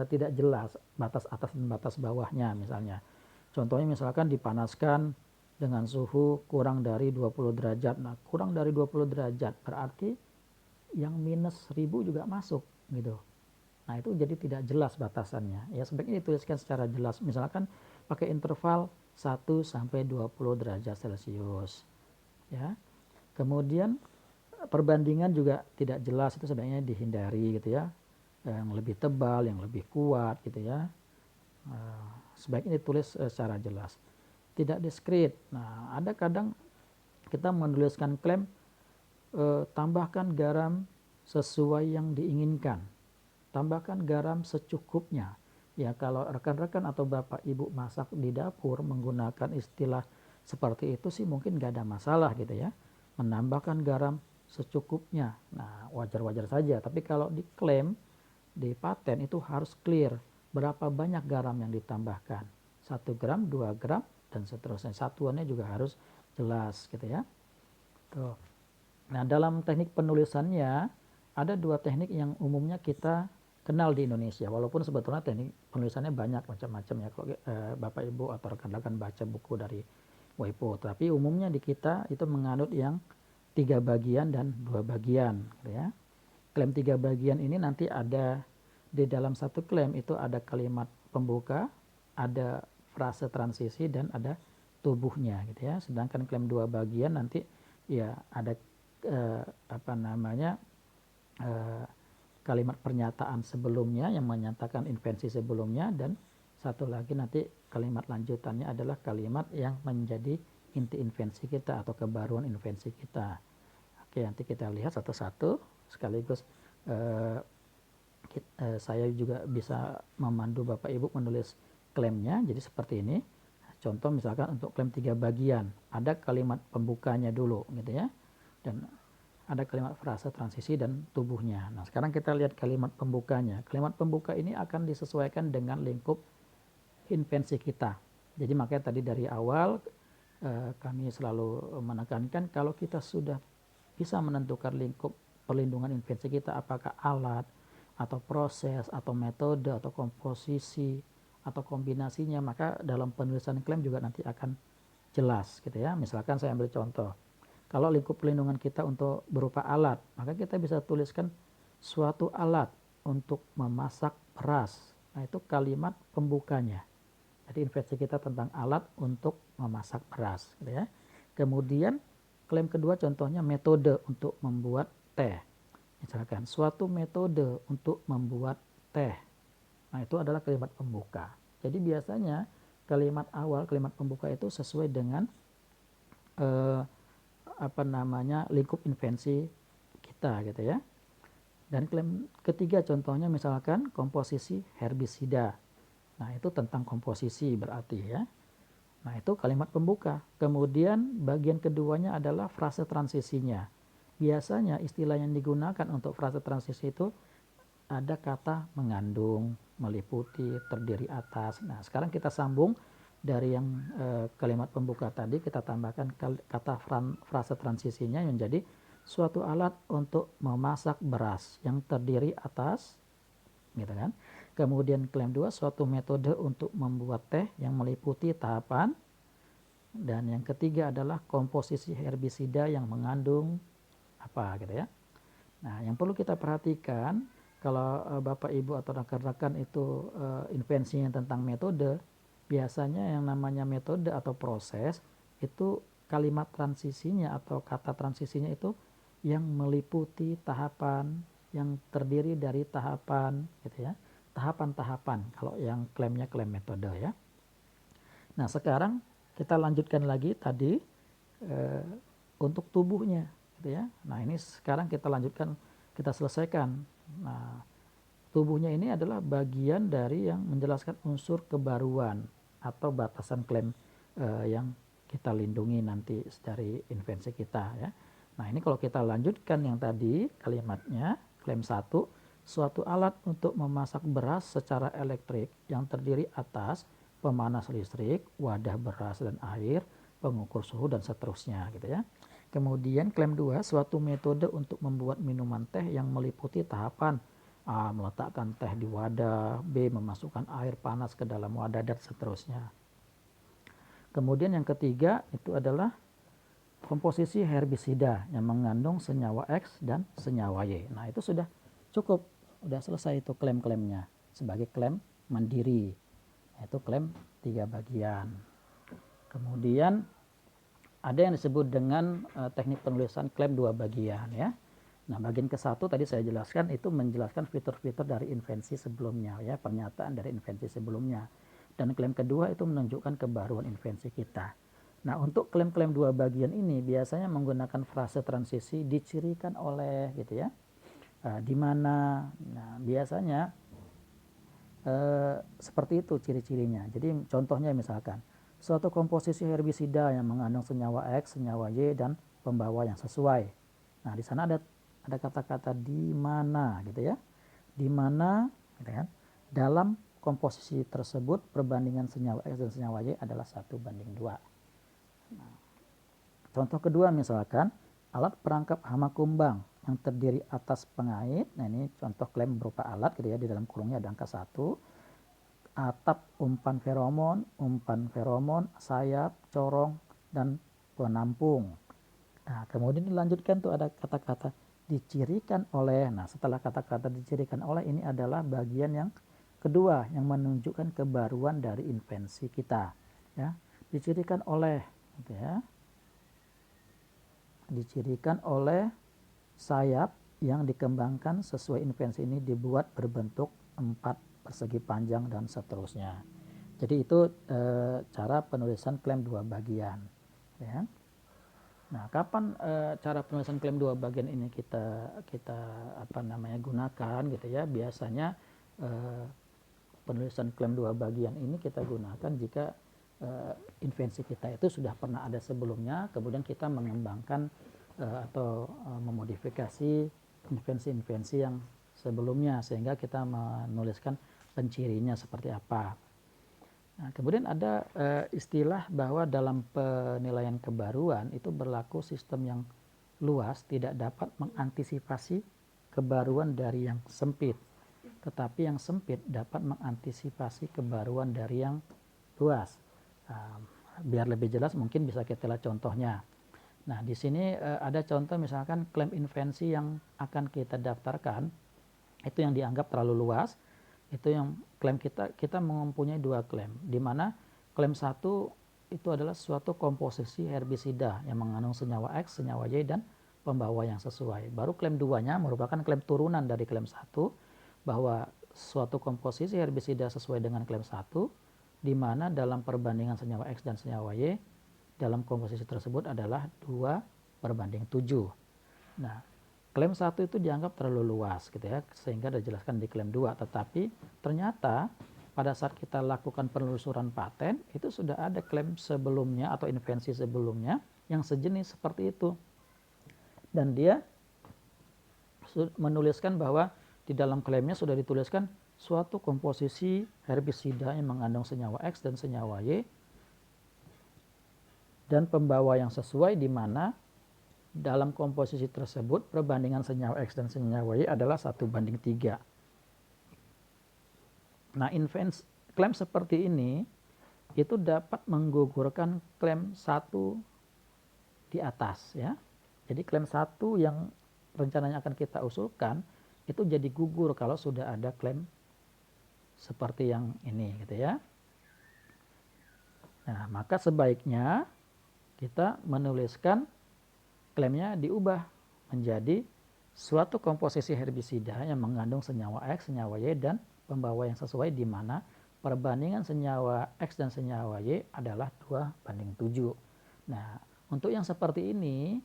tidak jelas, batas atas dan batas bawahnya misalnya. Contohnya misalkan dipanaskan dengan suhu kurang dari 20 derajat. Nah, kurang dari 20 derajat berarti yang minus 1000 juga masuk gitu. Nah, itu jadi tidak jelas batasannya. Ya, sebaiknya dituliskan secara jelas. Misalkan pakai interval 1 sampai 20 derajat Celcius. Ya. Kemudian perbandingan juga tidak jelas, itu sebaiknya dihindari gitu ya. Yang lebih tebal, yang lebih kuat gitu ya. Sebaiknya ditulis secara jelas. Tidak diskrit. Nah, ada kadang kita menuliskan klaim tambahkan garam sesuai yang diinginkan. Tambahkan garam secukupnya. Ya, kalau rekan-rekan atau bapak ibu masak di dapur menggunakan istilah seperti itu sih mungkin gak ada masalah gitu ya. Menambahkan garam secukupnya. Nah, wajar-wajar saja. Tapi kalau diklaim di paten itu harus clear berapa banyak garam yang ditambahkan. 1 gram, 2 gram dan seterusnya. Satuannya juga harus jelas gitu ya. Tuh. Nah, dalam teknik penulisannya ada 2 teknik yang umumnya kita kenal di Indonesia. Walaupun sebetulnya teknik penulisannya banyak macam-macam ya kalau Bapak Ibu atau rekan-rekan baca buku dari WIPO. Tapi umumnya di kita itu menganut yang 3 bagian dan 2 bagian gitu ya. Klaim 3 bagian ini nanti ada di dalam satu klaim itu ada kalimat pembuka, ada frase transisi dan ada tubuhnya gitu ya. Sedangkan klaim 2 bagian nanti ya ada kalimat pernyataan sebelumnya yang menyatakan invensi sebelumnya dan satu lagi nanti kalimat lanjutannya adalah kalimat yang menjadi inti invensi kita atau kebaruan invensi kita. Oke, nanti kita lihat satu-satu sekaligus saya juga bisa memandu Bapak Ibu menulis klaimnya. Jadi seperti ini. Contoh misalkan untuk klaim 3 bagian, ada kalimat pembukanya dulu gitu ya. Dan ada kalimat frase transisi dan tubuhnya. Nah, sekarang kita lihat kalimat pembukanya. Kalimat pembuka ini akan disesuaikan dengan lingkup invensi kita. Jadi makanya tadi dari awal kami selalu menekankan kalau kita sudah bisa menentukan lingkup perlindungan invensi kita, apakah alat atau proses atau metode atau komposisi atau kombinasinya, maka dalam penulisan klaim juga nanti akan jelas gitu ya. Misalkan saya ambil contoh, kalau lingkup perlindungan kita untuk berupa alat, maka kita bisa tuliskan suatu alat untuk memasak beras. Nah, itu kalimat pembukanya. Jadi invensi kita tentang alat untuk memasak beras gitu ya. Kemudian klaim kedua contohnya metode untuk membuat teh. Misalkan suatu metode untuk membuat teh. Nah, itu adalah kalimat pembuka. Jadi biasanya kalimat awal, kalimat pembuka itu sesuai dengan lingkup invensi kita gitu ya. Dan klaim ketiga contohnya misalkan komposisi herbisida. Nah, itu tentang komposisi berarti ya. Nah, itu kalimat pembuka. Kemudian bagian keduanya adalah frase transisinya. Biasanya istilah yang digunakan untuk frase transisi itu ada kata mengandung, meliputi, terdiri atas. Nah, sekarang kita sambung dari yang kalimat pembuka tadi, kita tambahkan kata frase transisinya yang menjadi suatu alat untuk memasak beras yang terdiri atas, gitu kan. Kemudian klaim 2, suatu metode untuk membuat teh yang meliputi tahapan. Dan yang ketiga adalah komposisi herbisida yang mengandung apa gitu ya. Nah, yang perlu kita perhatikan kalau Bapak Ibu atau rekan-rekan itu invensinya tentang metode, biasanya yang namanya metode atau proses itu kalimat transisinya atau kata transisinya itu yang meliputi tahapan, yang terdiri dari tahapan gitu ya. Tahapan-tahapan kalau yang klaimnya klaim metode ya. Nah, sekarang kita lanjutkan lagi tadi untuk tubuhnya, gitu ya. Nah, ini sekarang kita lanjutkan, kita selesaikan. Nah, tubuhnya ini adalah bagian dari yang menjelaskan unsur kebaruan atau batasan klaim yang kita lindungi nanti dari invensi kita, ya. Nah, ini kalau kita lanjutkan yang tadi kalimatnya, klaim 1, suatu alat untuk memasak beras secara elektrik yang terdiri atas pemanas listrik, wadah beras dan air, pengukur suhu dan seterusnya, gitu ya. Kemudian klaim 2, suatu metode untuk membuat minuman teh yang meliputi tahapan A. Meletakkan teh di wadah, B. Memasukkan air panas ke dalam wadah dan seterusnya. Kemudian yang ketiga itu adalah komposisi herbisida yang mengandung senyawa X dan senyawa Y. Nah, itu sudah cukup, sudah selesai itu klaim-klaimnya sebagai klaim mandiri. Itu klaim 3 bagian. Kemudian ada yang disebut dengan teknik penulisan klaim 2 bagian, ya. Nah, bagian ke-1 tadi saya jelaskan itu menjelaskan fitur-fitur dari invensi sebelumnya, ya, pernyataan dari invensi sebelumnya. Dan klaim kedua itu menunjukkan kebaruan invensi kita. Nah, untuk klaim-klaim 2 bagian ini biasanya menggunakan frase transisi dicirikan oleh, gitu ya. Di mana, nah, biasanya seperti itu ciri-cirinya. Jadi contohnya misalkan suatu komposisi herbisida yang mengandung senyawa X, senyawa Y dan pembawa yang sesuai. Nah, di sana ada kata-kata di mana, gitu ya. Di mana, gitu kan, dalam komposisi tersebut perbandingan senyawa X dan senyawa Y adalah 1:2. Nah, contoh kedua misalkan alat perangkap hama kumbang yang terdiri atas pengait. Nah, ini contoh klaim berupa alat, gitu ya, di dalam kurungnya ada angka 1. Atap umpan feromon, sayap, corong, dan penampung. Nah, kemudian dilanjutkan tuh ada kata-kata dicirikan oleh. Nah, setelah kata-kata dicirikan oleh ini adalah bagian yang kedua yang menunjukkan kebaruan dari invensi kita, ya. Dicirikan oleh, gitu ya. Dicirikan oleh sayap yang dikembangkan sesuai invensi ini dibuat berbentuk 4 persegi panjang dan seterusnya. Jadi itu cara penulisan klaim 2 bagian, ya. Nah, kapan cara penulisan klaim 2 bagian ini kita gunakan, gitu ya. Biasanya penulisan klaim 2 bagian ini kita gunakan jika invensi kita itu sudah pernah ada sebelumnya, kemudian kita mengembangkan atau memodifikasi invensi-invensi yang sebelumnya sehingga kita menuliskan pencirinya seperti apa. Nah, kemudian ada istilah bahwa dalam penilaian kebaruan itu berlaku sistem yang luas tidak dapat mengantisipasi kebaruan dari yang sempit, tetapi yang sempit dapat mengantisipasi kebaruan dari yang luas. Biar lebih jelas mungkin bisa kita lihat contohnya. Nah, di sini ada contoh misalkan klaim invensi yang akan kita daftarkan itu yang dianggap terlalu luas. Itu yang klaim kita mempunyai 2 klaim, di mana klaim 1 itu adalah suatu komposisi herbisida yang mengandung senyawa X, senyawa Y dan pembawa yang sesuai. Baru klaim 2-nya merupakan klaim turunan dari klaim 1 bahwa suatu komposisi herbisida sesuai dengan klaim 1 di mana dalam perbandingan senyawa X dan senyawa Y dalam komposisi tersebut adalah 2:7. Nah, klaim 1 itu dianggap terlalu luas, gitu ya, sehingga dijelaskan di klaim 2. Tetapi ternyata pada saat kita lakukan penelusuran paten, itu sudah ada klaim sebelumnya atau invensi sebelumnya yang sejenis seperti itu. Dan dia menuliskan bahwa di dalam klaimnya sudah dituliskan suatu komposisi herbisida yang mengandung senyawa X dan senyawa Y dan pembawa yang sesuai di mana dalam komposisi tersebut perbandingan senyawa X dan senyawa Y adalah 1:3. Nah, klaim seperti ini itu dapat menggugurkan klaim 1 di atas, ya. Jadi klaim 1 yang rencananya akan kita usulkan itu jadi gugur kalau sudah ada klaim seperti yang ini, gitu ya. Nah, maka sebaiknya kita menuliskan klaimnya diubah menjadi suatu komposisi herbisida yang mengandung senyawa X, senyawa Y dan pembawa yang sesuai di mana perbandingan senyawa X dan senyawa Y adalah 2:7. Nah, untuk yang seperti ini,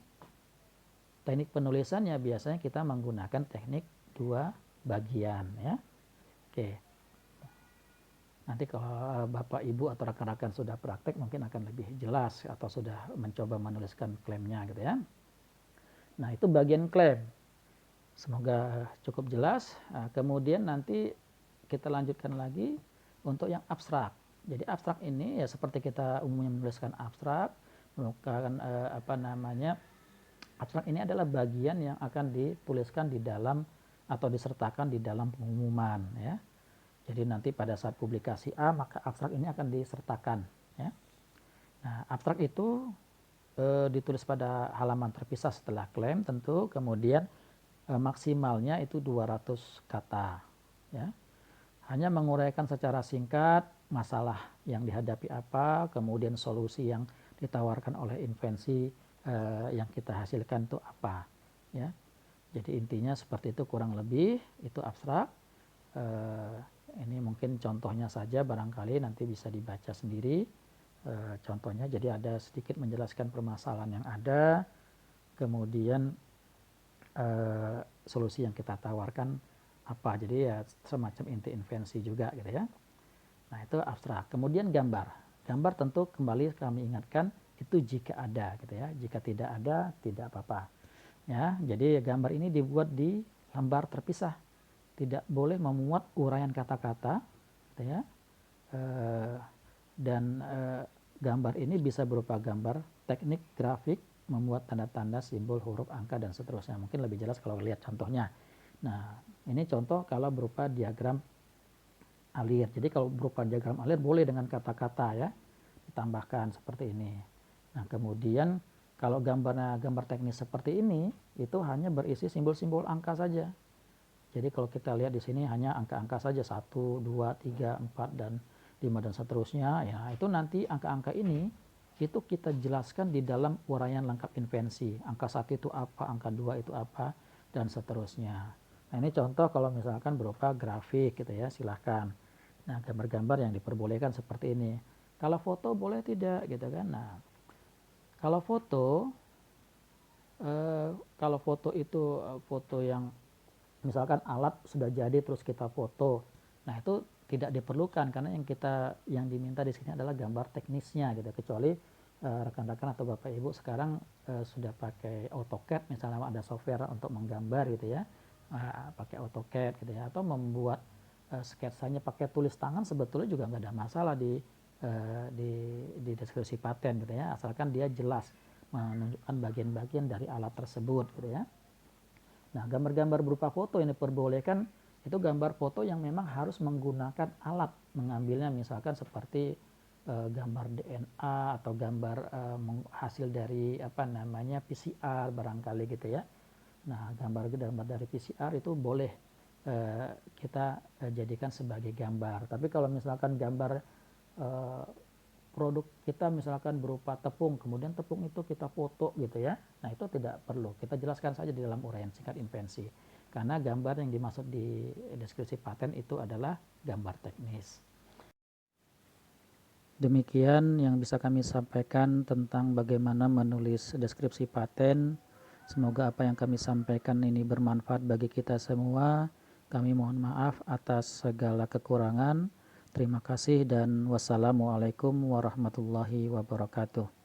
teknik penulisannya biasanya kita menggunakan teknik 2 bagian ya. Oke. Nanti kalau Bapak Ibu atau rekan-rekan sudah praktek mungkin akan lebih jelas atau sudah mencoba menuliskan klaimnya gitu ya. Nah, itu bagian klaim. Semoga cukup jelas. Nah, kemudian nanti kita lanjutkan lagi untuk yang abstrak. Jadi abstrak ini ya seperti kita umumnya menuliskan abstrak, merupakan abstrak ini adalah bagian yang akan dituliskan di dalam atau disertakan di dalam pengumuman ya. Jadi nanti pada saat publikasi A maka abstrak ini akan disertakan ya. Nah, abstrak itu ditulis pada halaman terpisah setelah klaim tentu, kemudian maksimalnya itu 200 kata ya. Hanya menguraikan secara singkat masalah yang dihadapi apa, kemudian solusi yang ditawarkan oleh invensi yang kita hasilkan itu apa ya. Jadi intinya seperti itu kurang lebih, itu abstrak. Ini mungkin contohnya saja, barangkali nanti bisa dibaca sendiri contohnya. Jadi ada sedikit menjelaskan permasalahan yang ada, kemudian solusi yang kita tawarkan apa. Jadi ya semacam inti invensi juga gitu ya. Nah, itu abstrak. Kemudian gambar. Gambar tentu kembali kami ingatkan itu jika ada gitu ya. Jika tidak ada tidak apa-apa. Ya, jadi gambar ini dibuat di lembar terpisah. Tidak boleh memuat uraian kata-kata gitu ya. Gambar ini bisa berupa gambar teknik grafik, membuat tanda-tanda, simbol, huruf, angka, dan seterusnya. Mungkin lebih jelas kalau lihat contohnya. Nah, ini contoh kalau berupa diagram alir. Jadi kalau berupa diagram alir boleh dengan kata-kata ya, ditambahkan seperti ini. Nah, kemudian kalau gambar teknis seperti ini, itu hanya berisi simbol-simbol angka saja. Jadi kalau kita lihat di sini hanya angka-angka saja, 1, 2, 3, 4, dan 5 dan seterusnya. Ya, itu nanti angka-angka ini itu kita jelaskan di dalam uraian lengkap invensi. Angka 1 itu apa, angka 2 itu apa, dan seterusnya. Nah, ini contoh kalau misalkan berupa grafik gitu ya, silahkan. Nah, gambar-gambar yang diperbolehkan seperti ini. Kalau foto boleh tidak gitu kan. Nah, kalau foto itu foto yang misalkan alat sudah jadi terus kita foto. Nah, itu tidak diperlukan karena yang diminta di sini adalah gambar teknisnya gitu. Kecuali rekan-rekan atau Bapak Ibu sekarang sudah pakai AutoCAD, misalnya ada software untuk menggambar gitu ya. Pakai AutoCAD gitu ya, atau membuat sketsanya pakai tulis tangan, sebetulnya juga nggak ada masalah di deskripsi paten gitu ya, asalkan dia jelas menunjukkan bagian-bagian dari alat tersebut gitu ya. Nah, gambar-gambar berupa foto yang diperbolehkan itu gambar foto yang memang harus menggunakan alat mengambilnya, misalkan seperti gambar DNA atau gambar hasil dari PCR barangkali gitu ya. Nah, gambar-gambar dari PCR itu boleh kita jadikan sebagai gambar. Tapi kalau misalkan gambar produk kita misalkan berupa tepung, kemudian tepung itu kita foto gitu ya. Nah, itu tidak perlu. Kita jelaskan saja di dalam uraian singkat invensi. Karena gambar yang dimaksud di deskripsi paten itu adalah gambar teknis. Demikian yang bisa kami sampaikan tentang bagaimana menulis deskripsi paten. Semoga apa yang kami sampaikan ini bermanfaat bagi kita semua. Kami mohon maaf atas segala kekurangan. Terima kasih dan wassalamualaikum warahmatullahi wabarakatuh.